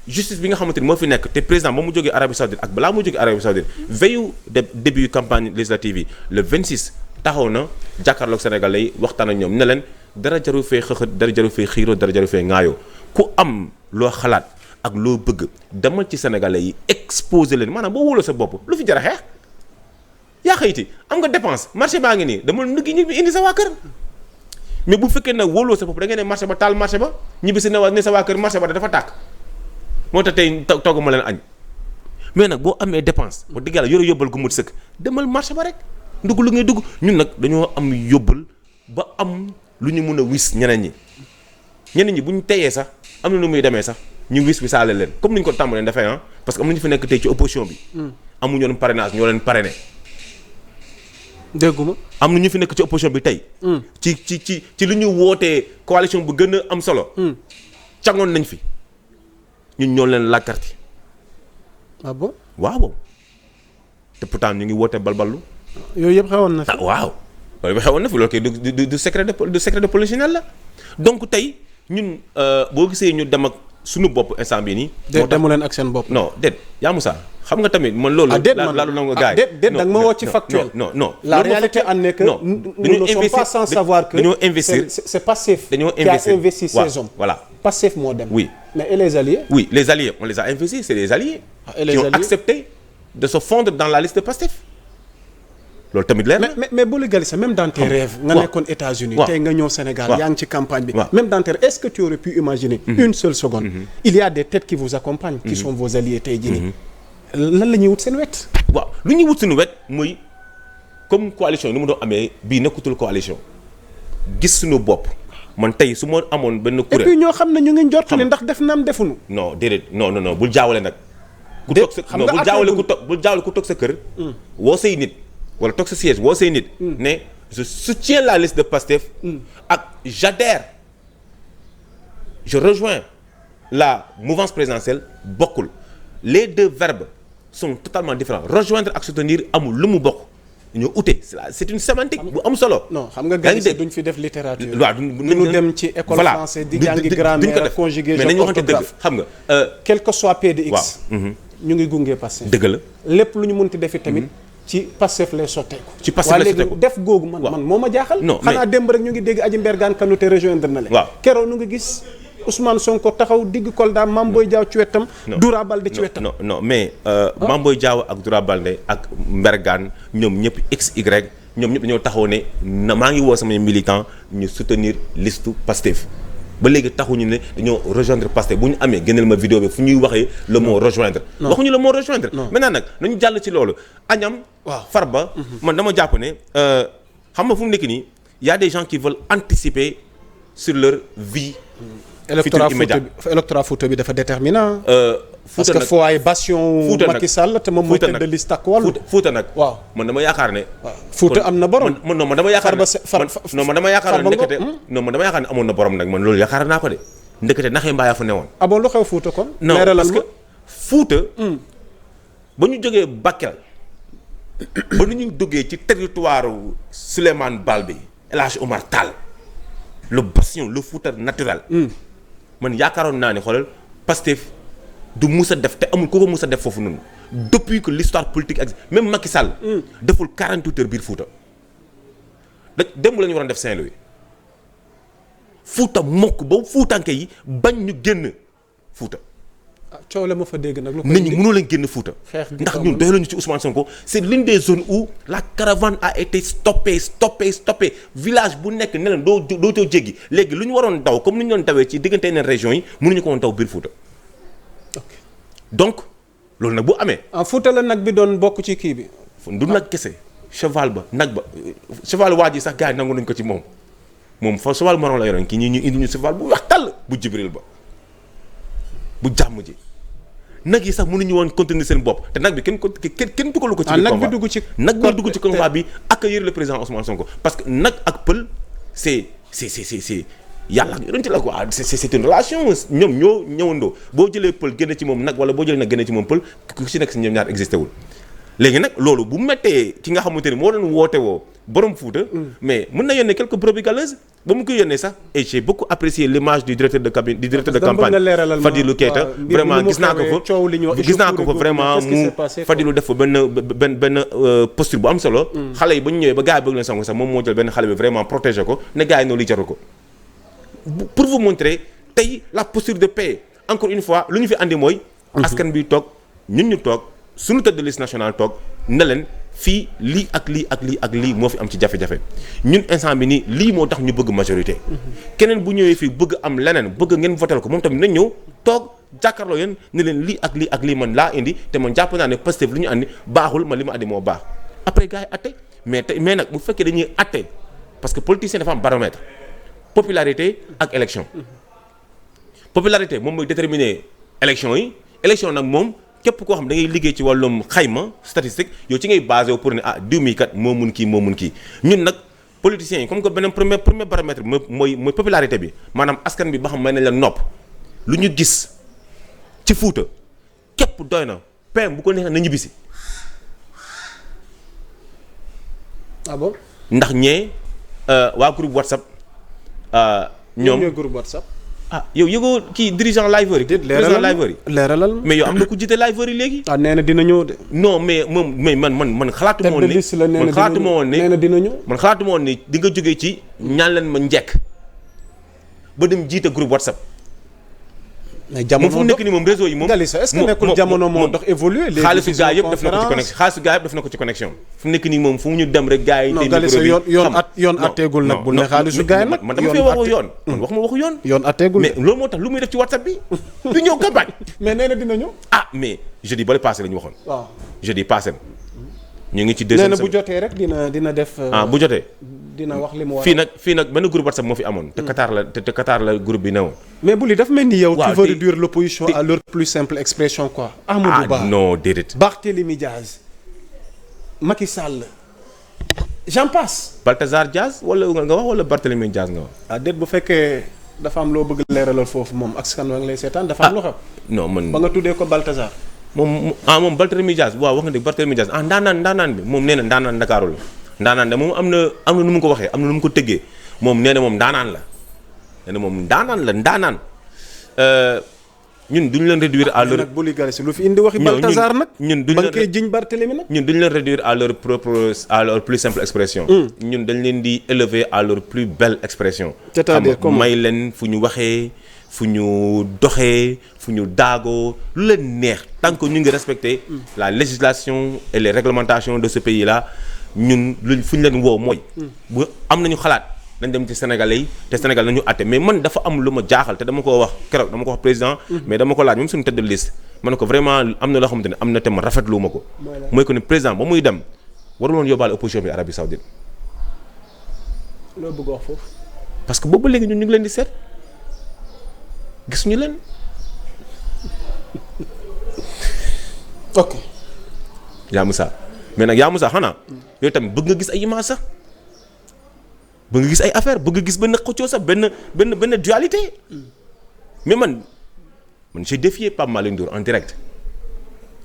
Speaker 2: justice bi nga xamante ni moo fi nekk te président ba mu jógee Arabie Saoudite ak balaa mu jógee Arabie Saoudite veillu début campagne législative yi le 26 taxaw na jàkkaarloog Sénégalais yi waxtaan ak ñoom ne leen dara jaru fee xëxët dara jaru fee xiiroo dara jaru fee ŋaayoo ku am loo xalaat ak loo bëgg demal ci Sénégalais yi exposé leen maanaam boo wóoloo sa bopp lu fi jar a xeex yaa xëyti am nga dépense marché baa ngi nii dama nëggi ñibbi indi sa waa kër mais bu fekkee nag wóoloo sa bopp da ngeen ne marché ba taal marché ba ñibbi si ne sa waa kër marché ba dafa tàkk moo tax tey togg ma leen añ mais nag boo amee dépense wax dëgg yàlla yore yóbbal gu mut sëkk demal marché ba rek ndugg lu ngay dugg ñun nag dañoo am yóbbal ba am lu ñu mën a wis ñeneen ñi bu ñu teyee sax am na nu muy demee sax ñu wis bi saale leen comme ni ñu ko tàmbalee dafay parce que am na ñu fi nekk tey ci opposition bi amuñu woon parrainage ñoo leen parrainé
Speaker 1: dégguma
Speaker 2: am na ñu fi nekk ci opposition bi tey ci lu ñu wootee coalition bu gën a am solo cangoon nañ fi ñun ñoo leen làkkarti
Speaker 1: ah bon
Speaker 2: waaw te pourtant ñu ngi woote balballu
Speaker 1: yooyu yëpp xewoon na fi
Speaker 2: waaw loolu xewoon na fi loolu kay du secret de polichinelle la donc tey ñun boo gisee ñu dem ak suñu bopp instant bii nii.
Speaker 1: moo tax demu leen ak seen bopp.
Speaker 2: non déet yaa Moussa xam nga tamit man loolu. laalu na nga gars yi
Speaker 1: déet da nga ma woo ci factuel.
Speaker 2: non
Speaker 1: la réalité en est que nous ne sommes pas sans savoir que
Speaker 2: dañoo investir
Speaker 1: c'est Pastef
Speaker 2: dañoo
Speaker 1: qui a investi ces hommes.
Speaker 2: voilà
Speaker 1: Pastef moo dem.
Speaker 2: oui
Speaker 1: mais et les alliés.
Speaker 2: oui les alliés on les a investis c'est les alliés.
Speaker 1: et les
Speaker 2: qui ont
Speaker 1: alliés
Speaker 2: accepté de se fondre dans la liste de Pastef. loolu tamit leer na
Speaker 1: mais Bouli Galissa même dans tes rêves nga nekkoon États-Unis tey nga ñëw Sénégal yaa ngi ci campagne bi même dans tes rêves est-ce que tu aurais pu imaginer une seule seconde il y a des têtes qui vous accompagnent qui sont vos alliés tey jii nii lan la ñuy wut seen wet
Speaker 2: waaw lu ñuy wut seen wet mooy comme coalition ni mu doon amee bii nekkutul coalition gis suñu bopp man tey su ma amoon benn kuréel
Speaker 1: et puis ñoo xam ne ñu ngi njort ne ndax def naam defuñu
Speaker 2: non déedéet non bul jaawale nag ku toog sa non bul jaawale ku toog sa kër woo say nit wala toog sa siège woo say nit ne je soutiens la liste de Pastef ak j'adhère je rejoins la mouvance présidentielle bokkul les deux verbes sont totalement différents rejoindre ak soutenir amul lu mu bokk ñoo ute c'est une sémantique bu am solo.
Speaker 1: non xam nga gars yi duñ fi def littérature.
Speaker 2: waaw
Speaker 1: duñu dem ci école français di jàngi grammaire conjugaison
Speaker 2: mais nañu waxante dëgg xam nga.
Speaker 1: quel que soit PDX. ñu ngi gunge Pastef.
Speaker 2: dëgg la
Speaker 1: lépp lu ñu mënti defi tamit. ci Pastef lay sotteeku.
Speaker 2: ci Pastef lay sotteeku
Speaker 1: waaye léegi def googu man moo ma jaaxal.
Speaker 2: non
Speaker 1: xanaa démb rek ñu ngi dégg Aji Mbergane Kanouté rejoindre na leen.
Speaker 2: waaw
Speaker 1: keroog ñu ngi gis Ousmane Sonko taxaw digg Kolda Mame Boye Diao ci wetam. Doura Baldé ci wetam.
Speaker 2: non mais Mame Boye Diao ak Doura Baldé ak Mbergane ñoom ñëpp XY ñoom ñëpp dañoo taxaw ne maa ngi woo samay militants ñu soutenir liste Pastef. ba léegi taxuñu ne dañoo rejoindre Pastef bu ñu amee génneel ma vidéo bi fu ñuy waxee le mot rejoindre. waxuñu le mot rejoindre. maintenant nag nañu jàll ci loolu. Agnam Farba. man dama jàpp ne xam nga fu mu nekk nii y a des gens qui veulent anticiper sur leur vie.
Speaker 1: électorat Fouta bi dafa déterminant.
Speaker 2: Fouta
Speaker 1: parce que foo ay bastion Macky Sall te moom mooy tête de liste ak wàllu.
Speaker 2: Fouta nag
Speaker 1: waaw
Speaker 2: man dama yaakaar ne.
Speaker 1: Fouta am na borom.
Speaker 2: man dama yaakaar ne man dama yaakaar ne ndekete man dama yaakaar ne amoon na borom nag man loolu yaakaar naa ko de ndekete naxee mbaayaa fa newoon.
Speaker 1: ah bon lu xew Fouta kon.
Speaker 2: non parce que Fouta. ba ñu jógee Bakel. ba nu ñu duggee ci territoire Souleymane Balde El Hadj Omar Tall. le bastion le Fouta naturel. man yaakaaroon naa ne xoolal Pastef du mus a def te amul ku ko mus a def foofu noonu depuis que l'histoire politique existe même Macky Sall. deful 48 heures biir Fouta. démb la ñu waroon def Saint-Louis Fouta mokk ba Foutanke yi bañ ñu génn Fouta.
Speaker 1: coow la ma fa dégg nag.
Speaker 2: nit ñi mënoo leen génn Fouta. ndax ñun doyal ñu ci Ousmane Sonko c'est l'une des zones où la caravane a été stoppée village bu nekk ne leen doo jéggi léegi lu ñu waroon daw comme ni ñu doon dawee ci diggante yeneen régions yi mënuñu ko woon daw biir Fouta. donc loolu nag bu amee.
Speaker 1: Fouta la nag bi doon bokk ci kii bi.
Speaker 2: du nag kese cheval ba nag ba cheval waa ji sax gars yi nangu nañu ko ci moom fa cheval morom la yoroon kii ñu indi ñu cheval bu wax tàll bu Jibril ba bu jàmm ji nag yi sax mënuñu woon continuer seen bopp te nag bi kenn dugalu ko ci biir
Speaker 1: nag bi
Speaker 2: dugg ci combat bi accueillir le président Ousmane Sonko parce que nag ak pël c'est yàlla yonent la quoi c'est une relation ñoom ñoo ñëwandoo boo jëlee pël génne ci moom nag wala boo jëlee nag génne ci moom pël ku ci nekk si ñoom ñaar existé wul léegi nag loolu bu mettee ki nga xamante ni moo doon woote woo borom Fouta mais mën na yónnee quelques brebis galeuses ba mu ko yónnee sax et j'ai beaucoup apprécié l'image du directeur de campagne Fadilou Keita vraiment gis naa ko fa vraiment mu Fadilou def fa benn posture bu am solo xale yi ba ñu ñëwee ba gars yi bëgg leen sangu sax moom moo jël benn xale bi vraiment protéger ko ne gars yi noonu li jaru ko pour vous montrer tey la posture de paix encore une fois lu ñu fi andi mooy askan bi toog ñun ñu toog suñu tête de liste nationale toog ne leen fii lii ak lii moo fi am ci jafe-jafe ñun instant bi nii lii moo tax ñu bëgg majorité keneen bu ñëwee fii bëgg am leneen bëgg ngeen votel ko moom tamit nañ ñëw toog jàkkaarloo yéen ne leen lii ak lii man laa indi te man jàpp naa ne Pastef lu ñu andi baaxul man li ma andi moo baax après gars yi atte mais nag bu fekkee dañuy atte parce que politicien dafa am baromètre popularité ak élection popularité moom mooy déterminer élection yi élection nag moom képp koo xam da ngay liggéey ci wàllum xayma statistique yow ci ngay basé wu pour ne diw mi kat moo mun kii ñun nag politiciens yi comme que beneen premier baromètre bi mooy popularité bi maanaam askan bi ba xam may nañ la nopp lu ñu gis ci Fuuta képp doy na PM bu ko neexee na ñibbisi.
Speaker 1: ah bon
Speaker 2: ndax ñee waa groupe WhatsApp. ñoom
Speaker 1: groupe WhatsApp.
Speaker 2: yow yëgoo kii dirigeant Livery. président Livery.
Speaker 1: leeralal
Speaker 2: mais yow am na ku jiite Livery léegi.
Speaker 1: nee na dina ñëw de.
Speaker 2: non mais man xalaatuma woon ne man xalaatuma woon ne
Speaker 1: nee na dina ñëw.
Speaker 2: man xalaatuma woon ne di nga jógee ci ñaan leen ma njekk ba dem jiite groupe WhatsApp.
Speaker 1: mais jamono
Speaker 2: fu mu nekk nii moom réseau yi moom.
Speaker 1: Galissa est-ce que nekkul jamono moo dox évolué. léegi
Speaker 2: xaalisu gars yëpp def na ko ci connexion fu mu nekk nii moom fu mu ñu dem rek gars yi.
Speaker 1: non Galissa yoon atteegul nag bul ne xaalisu gars yi nag.
Speaker 2: man dama fee waxu yoon. man waxuma waxu yoon.
Speaker 1: yoon atteegul
Speaker 2: mais loolu moo tax lu muy def ci WhatsApp bi du ñëw campagne.
Speaker 1: mais nee na dina ñëw.
Speaker 2: mais jeudi bale passé la ñu waxoon.
Speaker 1: waaw
Speaker 2: jeudi passé ñu ngi ci deuxième
Speaker 1: semaine. nee na bu jotee rek dina def.
Speaker 2: bu jotee.
Speaker 1: dina wax li mu war
Speaker 2: fii nag benn groupe WhatsApp moo fi amoon. te Qatar la groupe bi newoon.
Speaker 1: mais bu li daf mel ni yow. tu veux réduire l'opposition à leur plus simple expression quoi. Amadou Ba
Speaker 2: non déedéet.
Speaker 1: Barthélémy Diaz. Macky Sall. j'en passe.
Speaker 2: Balthazar Diaz wala nga wax wala Barthélémy Diaz nga wax.
Speaker 1: déet bu fekkee dafa am loo bëgg leeralal foofu moom ak askan wa ngi lay seetaan dafa am lu xam.
Speaker 2: non man
Speaker 1: ba nga tuddee ko Balthazar.
Speaker 2: moom Barthélémy Dias waaw wax nga dëgg Barthélémy Dias ndaanaan bi moom nee na ndaanaan Ndakaaru la ndaanaan de moom am na nu mu ko waxee am na nu mu ko tëggee moom nee na moom ndaanaan la nee na moom ndaanaan ñun duñu leen réduire à leur.
Speaker 1: nag bu li gale si lu fi indi waxi Balthazar nag.
Speaker 2: ñun duñu leen
Speaker 1: ba koy jiñ Barthélémy nag.
Speaker 2: ñun duñu leen réduire à leur propre à leur plus simple expression. ñun dañ leen di élever à leur plus belle expression.
Speaker 1: c'est-à-dire comment
Speaker 2: may leen fu ñu waxee fu ñu doxee fu ñu daagoo lu leen neex tant que ñu ngi respecter la législation et les réglementations de ce pays là ñun luñ fu ñu leen woo mooy. bu am nañu xalaat. nañ dem ci Sénégalais yi te Sénégal nañu àtte mais man dafa am lu ma jaaxal te dama ko wax keroog dama ko wax président. mais dama ko laaj même suñu tête de liste. ma ne ko vraiment am na loo xamante ne am na te ma rafetlu ma ko. mooy que ne président ba muy dem warul woon yóbbaale opposition bi Arabie Saoudite.
Speaker 1: loo bëgg wax foofu.
Speaker 2: parce que boobu léegi ñun ñu ngi leen di seet gisuñu leen.
Speaker 1: ok.
Speaker 2: Yaa Moussa mais nag Yaa Moussa xanaa. yooyu tamit bëgg nga gis ay images sax. bëgg nga gis ay affaire bëgg nga gis benn xëccoo sax benn dualité mais man j'ai défié Pape Malick Ndour en direct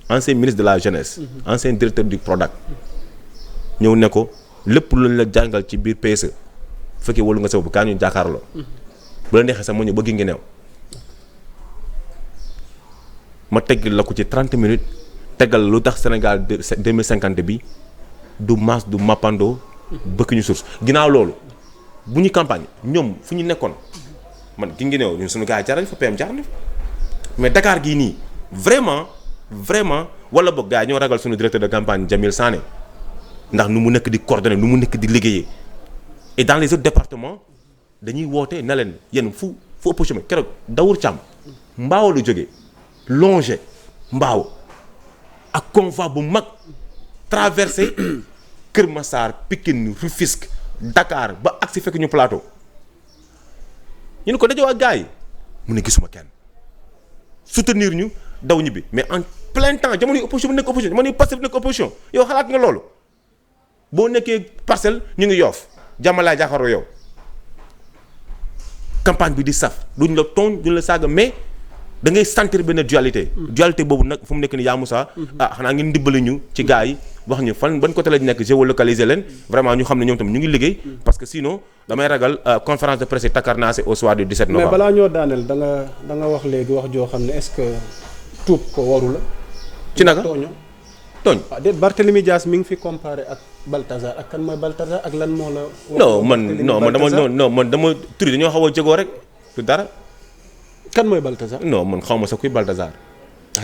Speaker 2: ancien ministre de la jeunesse ancien directeur du Prodac ñëw ne ko lépp luñ la jàngal ci biir PSE bu fekkee wóolu nga sa bopp kaa ñu jàkkaarloo bu la neexee sax ma ñëw ba Guinguinéo ma teggal la ko ci 30 minutes teggal lu tax Sénégal 2050 bi du Mass du Mapando bëkk ñu source ginnaaw loolu bu ñu campagne ñoom fu ñu nekkoon man Guinguinéo ñun suñu gars yi jaar nañ fa PM jaar nañ fa mais Dakar gii nii vraiment wala boog gars yi ñoo ragal suñu directeur de campagne Jamil Sané ndax nu mu nekk di coordonner nu mu nekk di liggéeyee et dans les autres départements dañuy woote na leen yéen fu opposition bi keroog Dawour Thiam Mbaaw lu jógee Longé Mbaaw ak convoi bu mag traversé Kër Massar Pikine Rufisque Dakar ba agsi fekk ñu plateau ñu ne ko dajoo ak gars yi mu ne gisuma kenn soutenir ñu daw ñibbi mais en plein temps jamono yi opposition bi nekk opposition jamono yi Pastef nekk opposition yow xalaat nga loolu boo nekkee Parcelles ñu ngi Yoff jàmmalaay jaaxaroo yow campagne bi di saf duñ la tooñ duñ la saaga mais da ngay sentir benn dualité boobu nag fu mu nekk ni Yaa Moussa xanaa ngeen dimbali ñu ci gars yi wax ñu fan ban côté lañ nekk géolocaliser leen vraiment ñu xam ne ñoom tam ñu ngi liggéey parce que sinon damay ragal conférence de presse takarnaase au soir du 17 novembre.
Speaker 1: mais balaa ñoo daaneel da nga wax léegi wax joo xam ne est-ce que tuub ko waru la.
Speaker 2: ci naka
Speaker 1: tooñ.
Speaker 2: waaw
Speaker 1: déet Barthélémy Dias mi ngi fi comparé ak Balthazar ak kan mooy Balthazar ak lan moo la. man dama turi dañoo xaw a jegoo rek du dara. kan mooy Balthazar.
Speaker 2: non man xaw ma sa kuy Balthazar.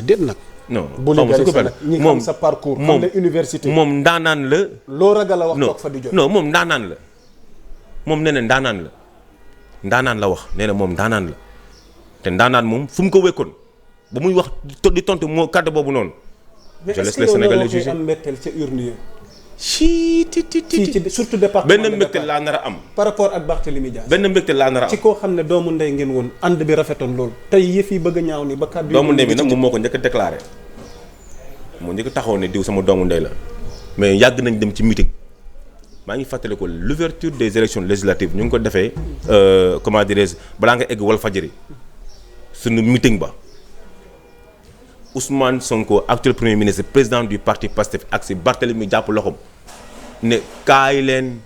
Speaker 1: déet nag.
Speaker 2: non
Speaker 1: xaw ma sa kuy Balthazar ñi xam sa parcours. xam ne université
Speaker 2: moom ndaanaan la.
Speaker 1: loo ragal a wax toog fa di jot.
Speaker 2: non moom ndaanaan la moom nee na ndaanaan la wax nee na moom ndaanaan la te ndaanaan moom fu mu ko wekkoon ba muy wax di tontu moo kàddu boobu noonu. je laisse les Sénégalais juger
Speaker 1: am mbetteel ca urne
Speaker 2: ci
Speaker 1: surtout département
Speaker 2: benn mbégte laa nar a am.
Speaker 1: par rapport ak Barthélémy Dias.
Speaker 2: benn mbégte laa nar a am
Speaker 1: ci koo xam ne doomu ndey ngeen woon ànd bi rafetoon loolu. tey yëf yi bëgg a ñaaw ni ba kàddu
Speaker 2: doomu ndey bi nag moom moo ko njëkk a déclaré moo njëkk taxaw ne diw sama doomu ndey la mais yàgg nañ dem ci meeting maa ngi fàttali ko l'ouverture des élections législatives ñu ngi ko defee comment dirais-je balaa nga egg Walfadjri suñu meeting ba Ousmane Sonko actuel premier ministre président du parti Pastef ak si Barthélémy jàpp loxoom ne kaay leen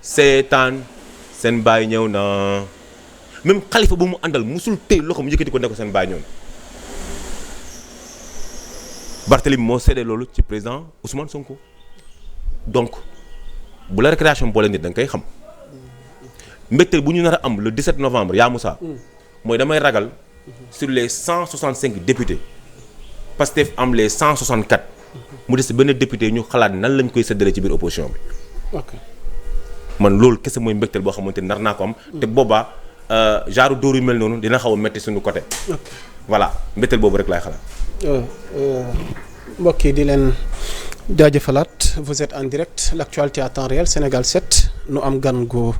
Speaker 2: seetaan seen baay ñëw na même xalifa bu mu àndal musul téye loxoom yëkkati ko ne ko seen baay ñëw na Barthélémy moo séddee loolu ci président Ousmane Sonko donc bu la récréation boole nit da nga koy xam mbégte bu ñu nar a am le 17 novembre Yaa Moussa mooy damay ragal sur les 165 députés Pastef am les 164 mu des benn député ñu xalaat nan lañ koy séddale ci biir opposition bi.
Speaker 1: ok
Speaker 2: man loolu kese mooy mbégteel boo xamante ni nar naa ko am. te boobaa genre dóor yu mel noonu dina xaw a métti suñu côté. voilà mbégteel boobu rek laay xalaat.
Speaker 1: mbokk yi di leen jaajëfalaat vous êtes en direct l'actualité à temps réel Sénégal 7 nu am gan gu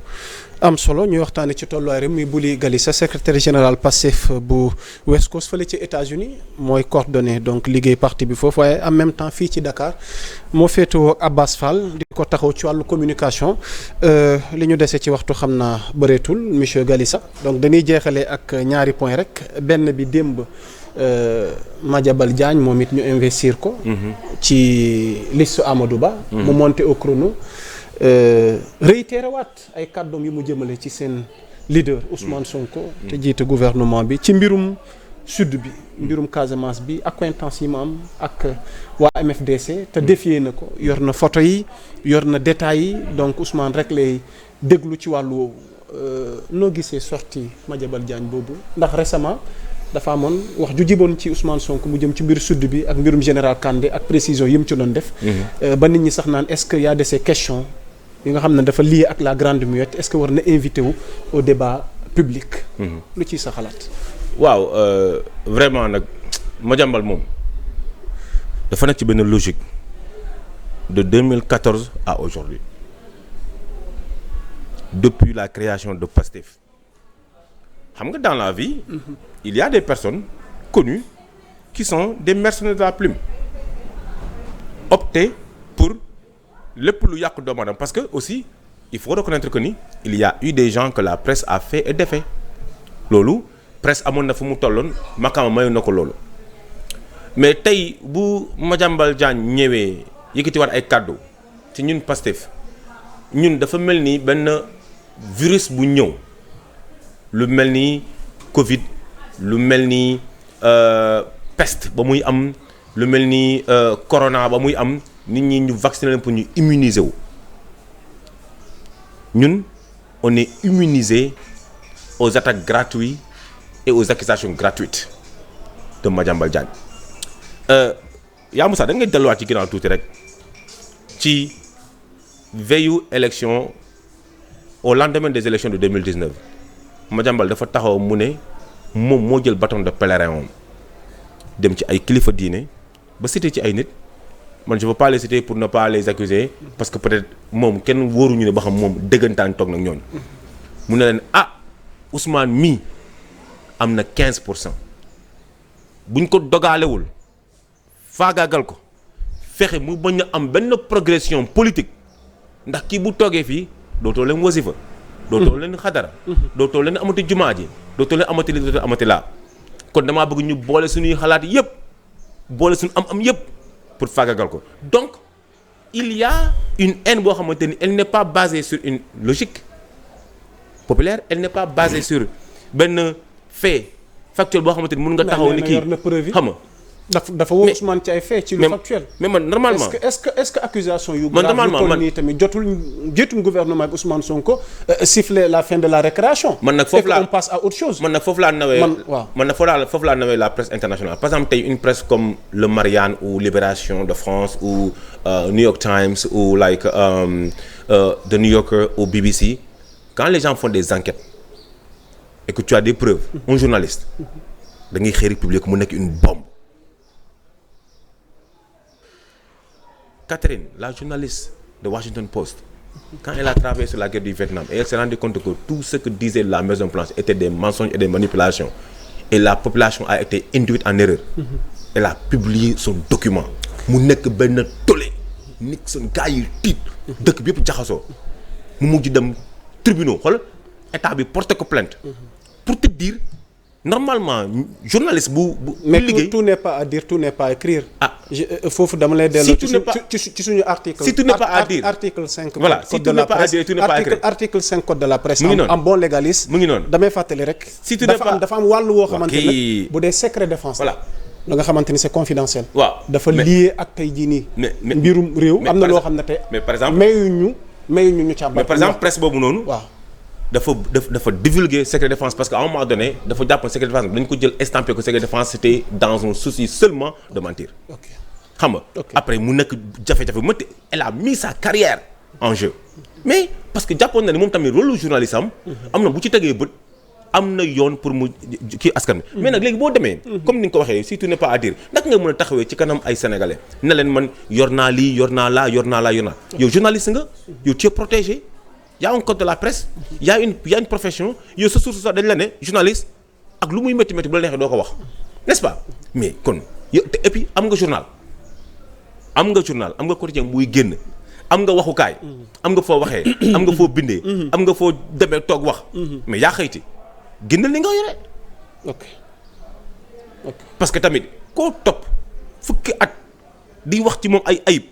Speaker 1: am solo ñuy waxtaanee ci tolluwaay rek muy Bouli Galissa secrétaire général Pastef bu West Coast fële ci États-Unis mooy coordonné donc liggéey parti bi foofu waaye en même temps fii ci Dakar moo féetewoo ak Abbas Fall di ko taxaw ci wàllu communication li ñu dese ci waxtu xam naa bëreetul monsieur Galissa donc dañuy jeexalee ak ñaari point rek benn bi démb Madiambal Diagne moom it ñu investir ko. ci liste Amadou Ba. mu monté au chrono. réitéré waat ay kàddoom yu mu jëmale ci seen leader Ousmane Sonko. te jiite gouvernement bi ci mbirum sud bi mbirum Casamance bi accointance yi mu am ak waa MFDC te défier na ko yor na photo yi yor na détails yi donc Ousmane rek lay déglu ci wàllu woowu noo gisee sortie Madiambal Diagne boobu ndax récemment dafa amoon wax ju jiboon ci Ousmane Sonko mu jëm ci mbir sud bi ak mbirum général Kandé ak précision yi mu ci doon def. ba nit ñi sax naan est-ce que y a de ces questions yi nga xam ne dafa lié ak la grande muette est-ce que war na invité wu au débat public. lu ciy sa xalaat.
Speaker 2: waaw vraiment nag Madiambal moom dafa nekk ci benn logique de 2014 à aujourd'hui depuis la création de Pastef xam nga dans la vie. il y a des personnes connues qui sont des mercenaires de la plume opté pour lépp lu yàq doomu aadama parce que aussi il faut reconnaître que ni il y a eu des gens que la presse a fait et défait loolu presse amoon na fu mu tolloon makaama mayoon na ko loolu mais tey bu Madiambal Diagne ñëwee yëkkati war ay kàddu ci ñun Pastef ñun dafa mel ni benn virus bu ñëw lu mel ni Covid lu mel ni peste ba muy am lu mel ni corona ba muy am nit ñi ñu vacciner leen pour ñu immuniser wu ñun on est immunisé aux attaques gratuites et aux accusations gratuites de Madiambal Diagne yaa Moussa da ngay delluwaat ci ginnaaw tuuti rek ci veillu élection au lendemain des élections de 2019 Madiambal dafa taxaw mu ne moom moo jël bâton de pèlerin moom dem ci ay kilifa diine ba cité ci ay nit man je veux pas les citer pour ne pas les accuser parce que peut-être moom kenn wóoruñu ne ba xam moom dëggantaan toog nag ñooñu mu ne leen Ousmane mii am na 15% buñ ko dogaalewul faagaagal ko fexe mu bañ a am benn progression politique ndax kii bu toogee fii dootoo leen wasifa dootoo leen xadara dootoo leen amati jumaa ji dootoo leen amati li dootoo amati laa kon damaa bëgg ñu boole suñuy xalaat yépp boole suñu am yépp pour faagagal ko donc il y a une haine boo xamante ni elle n'est pas basée sur une logique populaire elle n'est pas basée sur benn fait factuel boo xamante ni mën nga taxaw ni kii xam nga
Speaker 1: dafa woo Ousmane ci ay fait ci lu factuel
Speaker 2: mais man normalement
Speaker 1: est-ce que accusation yu grave yu nii tamit jotul jiitum gouvernement bi Ousmane Sonko siffler la fin de la récréation
Speaker 2: man nag foofu laa
Speaker 1: on passe à autre chose
Speaker 2: man nag foofu laa nawee man nag foofu laa nawee la presse internationale par exemple tey une presse comme le Marianne ou Libération de France ou New York Times ou like The New Yorker ou BBC quand les gens font des enquêtes et que tu as des preuves un journaliste da ngay xëy publier ko mu nekk une bombe. Catherine, la journaliste de Washington Post, quand elle a travaillé sur la guerre du Vietnam, et elle s'est rendue compte que tout ce que disait la Maison Blanche était des mensonges et des manipulations, et la population a été induite en erreur. Elle a publié son document. mu nekk benn tollé Nixon gars yi tiit dëkk bi yëpp jaxasoo mu mujj dem tribunaux xool état bi porté ko plainte pour te dire normalement journaliste bu liggéey
Speaker 1: tout n'est pas à dire tout n'est pas à écrire. foofu dama lay delloo ci suñu article.
Speaker 2: si tout n'est pas à dire
Speaker 1: article 5.
Speaker 2: voilà si tout n'est pas à dire tout n'est pas à écrire
Speaker 1: article 5 code de la presse.
Speaker 2: mu ngi noonu
Speaker 1: am bon légaliste.
Speaker 2: mu ngi noonu
Speaker 1: damay fàttali rek.
Speaker 2: si tout n'est pas
Speaker 1: dafa am wàllu woo xamante ne bu dee secret défense.
Speaker 2: voilà
Speaker 1: da nga xamante ni c'est confidentiel.
Speaker 2: waaw
Speaker 1: dafa lié ak tey jii nii. mbirum réew am na loo xam ne tey.
Speaker 2: mais par exemple
Speaker 1: mayuñu ñu càmbar.
Speaker 2: mais par exemple presse boobu noonu.
Speaker 1: waaw.
Speaker 2: dafa divulguer secret défense parce que à un moment donné dafa jàpp secret défense dañ ko jël estampé que secret défense c'était dans un souci seulement de mentir.
Speaker 1: ok
Speaker 2: xam nga. après mu nekk jafe-jafe bu métti elle a mis sa carrière en jeu. mais parce que jàppoon na ni moom tamit rôle journaliste am na bu ci tegee bët am na yoon pour mu kii askan bi mais nag léegi boo demee. comme ni nga ko waxee si tout n'est pas à dire naka nga mën a taxawee ci kanam ay sénégalais ne leen man yor naa lii yor naa laa yor naa laa yor naa yow journaliste nga yow tu es protégé. y a un code de la presse y a une profession yow sa source sax dañ la ne journaliste ak lu muy métti bu la neexee doo ko wax n'est-ce pas mais kon yow te et puis am nga journal am nga quotidien buy génn am nga waxukaay am nga foo waxee am nga foo bindee am nga foo demee toog wax mais yaa xëyti génnal li nga yore
Speaker 1: ok
Speaker 2: parce que tamit koo topp fukki at di wax ci moom ay ayib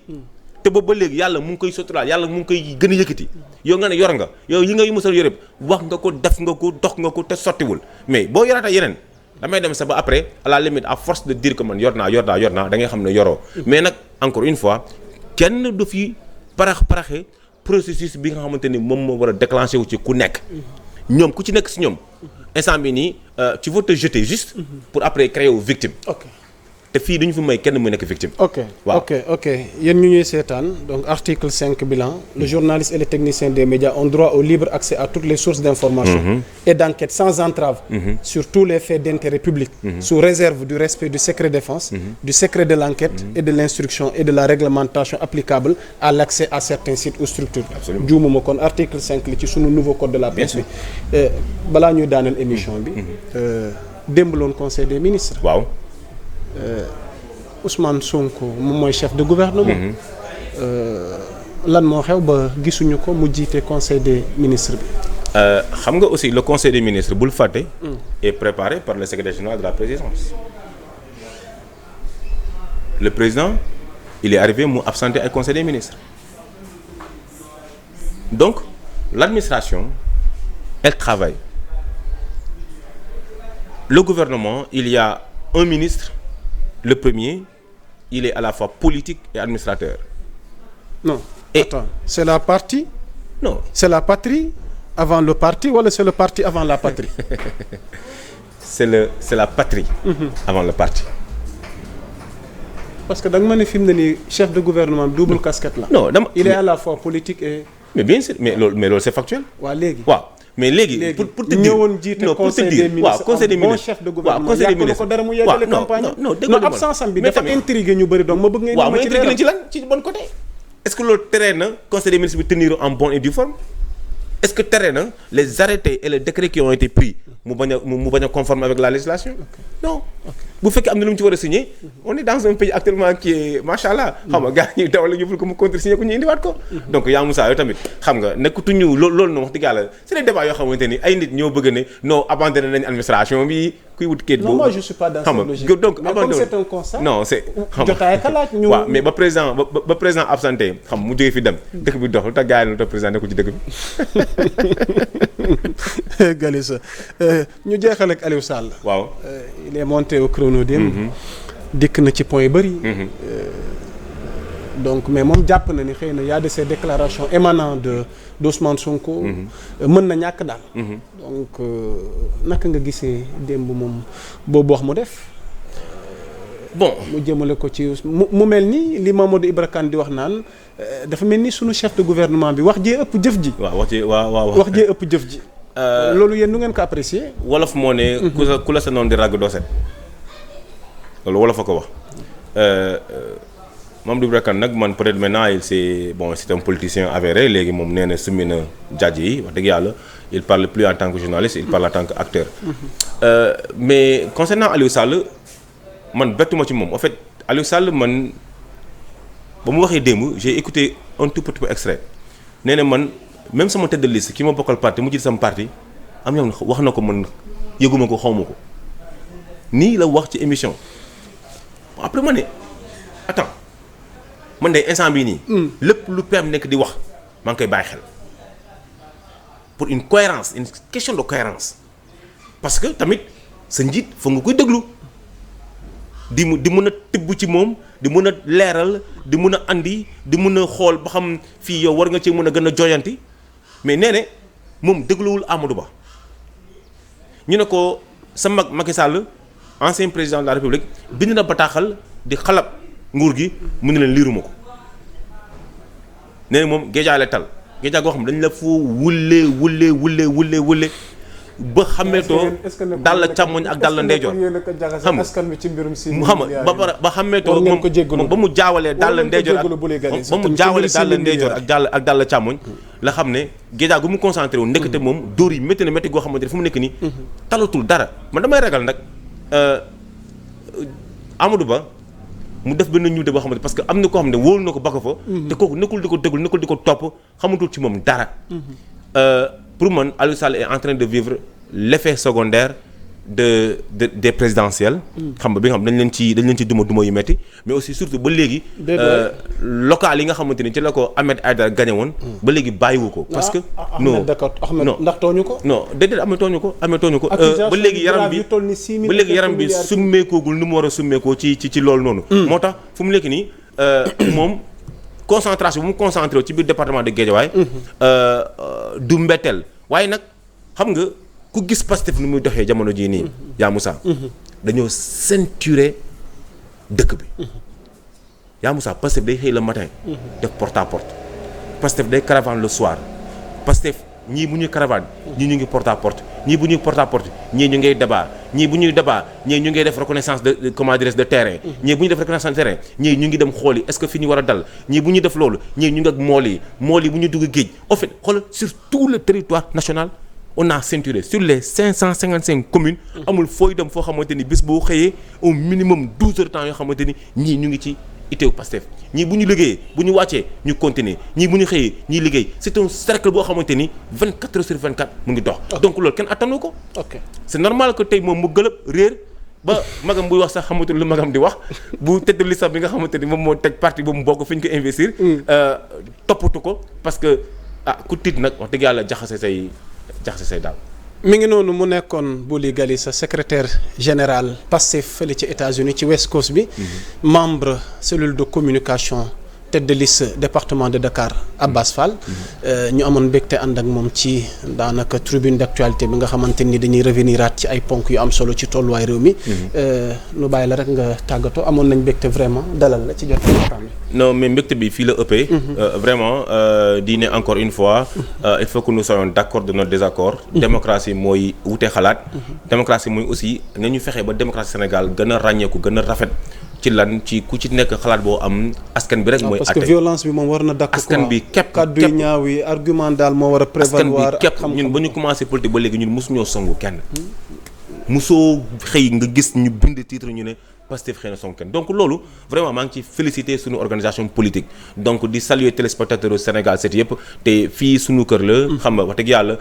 Speaker 2: te boobu ba léegi yàlla mu ngi koy soturaal yàlla mu ngi koy gën a yëkkati yow nga ne yor nga yow yi nga yu musal yore wax nga ko def nga ko dox nga ko te sottiwul mais boo yoraata yeneen damay dem sa ba après à la limite à force de dire que man yor naa da ngay xam ne yoroo mais nag encore une fois kenn du fi paraxe processus bi nga xamante ni moom moo war a déclenché wu ci ku nekk ñoom ku ci nekk si ñoom instant bi nii tu veux te jeter juste pour après créer wu victime te fii duñu fi may kenn mu nekk victime.
Speaker 1: ok yéen ñu ñuy seetaan donc article 5 bilan le journaliste et les techniciens des médias ont droit au libre accès à toutes les sources d'information et d'enquête sans entrave sur tous les faits d'intérêt public sous réserve du respect du secret défense du secret de l'enquête et de l'instruction et de la réglementation applicable à l'accès à certains sites ou structures. juumuma kon article 5 li ci sunu nouveau code de la presse bi balaa ñuy daaneel émission bi démb loon conseil des ministres.
Speaker 2: waaw.
Speaker 1: Ousmane Sonko moom mooy chef de gouvernement. lan moo xew ba gisuñu ko mu jiite conseil des ministres bi.
Speaker 2: xam nga aussi le conseil des ministres bul fàtte. est préparé par le secrétaire général de la présidence. Le président il est arrivé mu absenté ay conseil des ministres. Donc l'administration elle travaille. Le gouvernement il y a un ministre. Le premier, il est à la fois politique et administrateur.
Speaker 1: Non. Attends, c'est la partie?
Speaker 2: Non.
Speaker 1: C'est la patrie avant le parti wala c'est le parti avant la patrie?
Speaker 2: c'est la patrie avant le parti.
Speaker 1: Parce que da nga ma ne fi mu ne nii chef de gouvernement double casquette la.
Speaker 2: Non
Speaker 1: il est à la fois politique et.
Speaker 2: Mais bien sûr mais loolu c'est factuel.
Speaker 1: waaw léegi.
Speaker 2: waaw mais léegi pour te dire
Speaker 1: ñëwoon jiite conseil des ministres conseil des ministres bon chef de gouvernement yàq ko dara mu yeggale campagne non absence am bi dafa intrigué ñu bëri donc ma bëgg ngeen
Speaker 2: waaw mais intrigué ci lan ci bon côté est-ce que loolu tere na conseil des ministres bi tenir en bonne et due forme est-ce que tere na les arrêtés et les décrets qui ont été pris mu bañ a conforme avec la législation non bu fekkee am na lu mu ci war a signer on est dans un pays actuellement qui est machallah xam nga gars ñi dawal ñu ful ko mu contre-signer ko ñu indiwaat ko donc yaa Moussa yow tamit xam nga nekkatuñu loolu na wax dëgg yàlla c'est des débats yoo xamante ni ay nit ñoo bëgg ne non abandonné nañ administration bi kuy wut kayit boobu.
Speaker 1: non moi je suis pas dans cette logique
Speaker 2: donc
Speaker 1: mais comme c'est un constat
Speaker 2: non c'est
Speaker 1: jotaay xalaat ñu
Speaker 2: waaw mais ba président absenté xam mu jógee fi dem dëkk bi dox lu tax gars yi lu tax président nekkul ci dëkk
Speaker 1: bi Galissa ñu jeexal ak Aliou Sall.
Speaker 2: waaw
Speaker 1: il est monté au chrono démb. dikk na ci point yu bëri. donc mais moom jàpp na ni xëy na y a de ces déclarations émanant d'Ousmane Sonko. mën na ñàkk daal. donc naka nga gisee démb moom boobu wax mu def.
Speaker 2: bon
Speaker 1: mu jëmale ko ci mu mel ni li Mamadou Ibra Kane di wax naan dafa mel ni sunu chef de gouvernement bi wax jee ëpp jëf ji.
Speaker 2: waaw
Speaker 1: wax jee ëpp jëf ji. loolu yéen nu ngeen ko apprécier.
Speaker 2: wolof moo ne. ku la sa noon di ràgg doo set loolu wolof a ko wax. Mamadou Ibra Kane nag man peut-être maintenant c'est un politicien avéré léegi moom nee na summi na jaaj yi wax dëgg yàlla il parle plus en tant que journaliste il parle en tant que acteur. Mais concernant Aliou Sall man bettuma ci moom en fait Aliou Sall man ba mu waxee démb j'ai écouté un tout petit peu extrait nee na man même sama tête de liste ki ma bokkal parti mu jiite sama parti am ñoom wax na ko man yëguma ko xawma ko nii la wax ci émission après ma ne attends man de instant bii nii. lépp lu PM nekk di wax maa ngi koy bàyyi xel pour une cohérence une question de cohérence parce que tamit sa njiit foog nga koy déglu di mën a tibb ci moom di mën a leeral di mën a andi di mën a xool ba xam fii yow war nga ci mën a gën a joyanti mais nee ne moom dégluwul Amadou Ba ñu ne ko sa mag Macky Sall ancien président de la République bind na bataaxal di xalab nguur gi mu ne leen liiruma ko nee na moom géejaa la tal géejaa goo xam dañ la foo wulle ba xàmmeetoo dàll càmmoñ ak dàll ndeyjoor xam nga xam nga ba xàmmeetoo moom ba mu jaawalee dàll ndeyjoor ak dàll càmmoñ la xam ne Géeja gu mu concentré wu nekkate moom dóor yi métti na métti goo xamante ne fu mu nekk nii talatul dara man damay ragal nag Amadou Ba mu def benn ñuute boo xamante parce que am na koo xam ne wóolu na ko ba ko fa te kooku nekkul di ko déglu nekkul di ko topp xamatul ci moom dara pour man Aliou Sall est en train de vivre l'effet secondaire des présidentielles. xam nga bi nga xam dañ leen ci duma yu metti mais aussi surtout ba léegi. local yi nga xamante ni ci la ko Ahmed Aïdara gagné woon. ba léegi bàyyiwu ko. parce que non non
Speaker 1: ndax tooñu ko.
Speaker 2: non déedéet Ahmed tooñu ko. ba léegi yaram bi summeekoogul ni mu war a summeekoo ci loolu noonu. moo tax fu mu nekk nii moom. concentration bu mu concentré wu ci biir département de Guédiawaye du mbetteel waaye nag xam nga ku gis Pastef ni muy doxee jamono jii nii yaa Moussa dañoo ceinturer dëkk bi yaa Moussa Pastef day xëy le matin def porte à porte Pastef day caravane le soir Pastef ñii bu ñuy caravane ñii ñu ngi porte à porte ñii bu ñuy porte à porte ñii ñu ngay débat ñii bu ñuy débat ñii ñu ngay def reconnaissance de comment dirais-je de terrain ñii bu ñuy def reconnaissance de terrain ñii ñu ngi dem xool yi est-ce que fi ñu war a dal ñii bu ñuy def loolu ñii ñu ngi ak mool yi bu ñuy dugg géej en fait xoolal sur tout le territoire national on a ceinturé sur les 555 communes amul fooy dem foo xamante ni bés boo xëyee au minimum 12 heures temps yoo xamante ni ñii ñu ngi ci iteewu Pastef ñii bu ñu liggéeyee bu ñu wàccee ñu continuer ñii bu ñu xëyee ñii liggéey c'est un cercle boo xamante ni 24 heures sur 24 mu ngi dox. donc loolu kenn attanu ko. c'est normal que tey moom mu gëlëb réer ba magam buy wax sax xamatul lu magam di wax bu tëdd liste bi nga xamante ni moom moo teg parti ba mu bokk fi ñu ko investir. toppatu ko parce que ku tiit nag wax dëgg yàlla jaxase say daal.
Speaker 1: mi ngi noonu mu nekkoon Bouli Galissa secrétaire général Pastef fële ci États-Unis ci West Coast bi. membre cellule de communication tête de liste département de Dakar Abbas Fall. ñu amoon mbégte ànd ak moom ci daanaka tribune d'actualité bi nga xamante ni dañuy reveniraat ci ay ponk yu am solo ci tolluwaay réew mi. nu bàyyi la rek nga tàggatoo amoon nañ mbégte vraiment dalal la ci jot waxtaan bi.
Speaker 2: non mais mbégte bi fii la ëppee. vraiment di ne encore une fois. il faut que nous soyons d'accord de notre désaccord. démocratie mooy wute xalaat. démocratie mooy aussi nañu fexe ba démocratie Sénégal gën a ràññeeku gën a rafet. ci lan ci ku ci nekk xalaat boo am askan bi rek mooy.
Speaker 1: parce que violence bi moom war na dakk
Speaker 2: askan bi képp
Speaker 1: kàddu yu ñaaw yi argument daal moo war a prévaloir.
Speaker 2: askan bi képp ñun ba ñu commencé politique ba léegi ñun mosuñoo songu kenn. mosoo xëy nga gis ñu bind titre ñu ne Pastef xëy na songu kenn donc loolu vraiment maa ngi ci féliciter suñu organisation politique donc di saluer téléspectateurs Sénégal 7 yëpp te fii suñu kër la. xam nga wax dëgg yàlla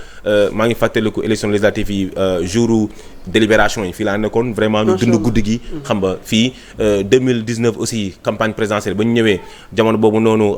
Speaker 2: maa ngi fàttaliku élection législative yi jouru délibération yi fii laa nekkoon vraiment ñu dund guddi gi. xam nga fii 2019 aussi campagne présidentielle ba ñu ñëwee jamono boobu noonu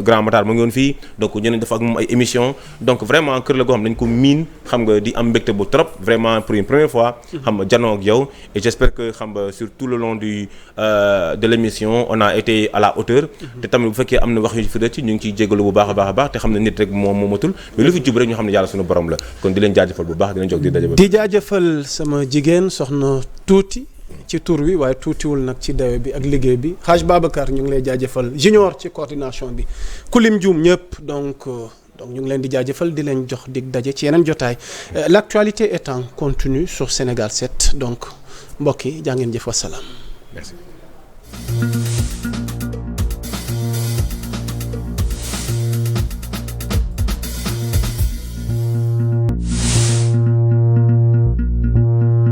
Speaker 2: Grand Matar mu ngi woon fii donc ñu ne dafa ak moom ay émission donc vraiment kër la goo xam dañ ko miin xam nga di am mbégte bu trop vraiment pour une première fois. xam nga janoo ak yow et j'espère que xam nga sur tout le long de l'émission on a été à la hauteur. te tamit bu fekkee am na wax yu fi rëcc ñu ngi ciy jégalu bu baax a baax te xam ne nit rek moom moomatul mais lu fi jub rek ñu xam ne yàlla suñu borom la kon di leen jaajëfal bu baax di leen jóg di
Speaker 1: jaajëfal sama jigéen soxna tuuti ci tur wi waaye tuutiwul nag ci dawe bi ak liggéey bi Hadj Babacar ñu ngi lay jaajëfal junior ci coordination bi kulim juum ñëpp donc ñu ngi leen di jaajëfal di leen jox dig daje ci yeneen jotaay l'actualité est en continu sur Sénégal 7 donc mbokk yi jaa ngeen jëf wasalaam.
Speaker 2: Merci.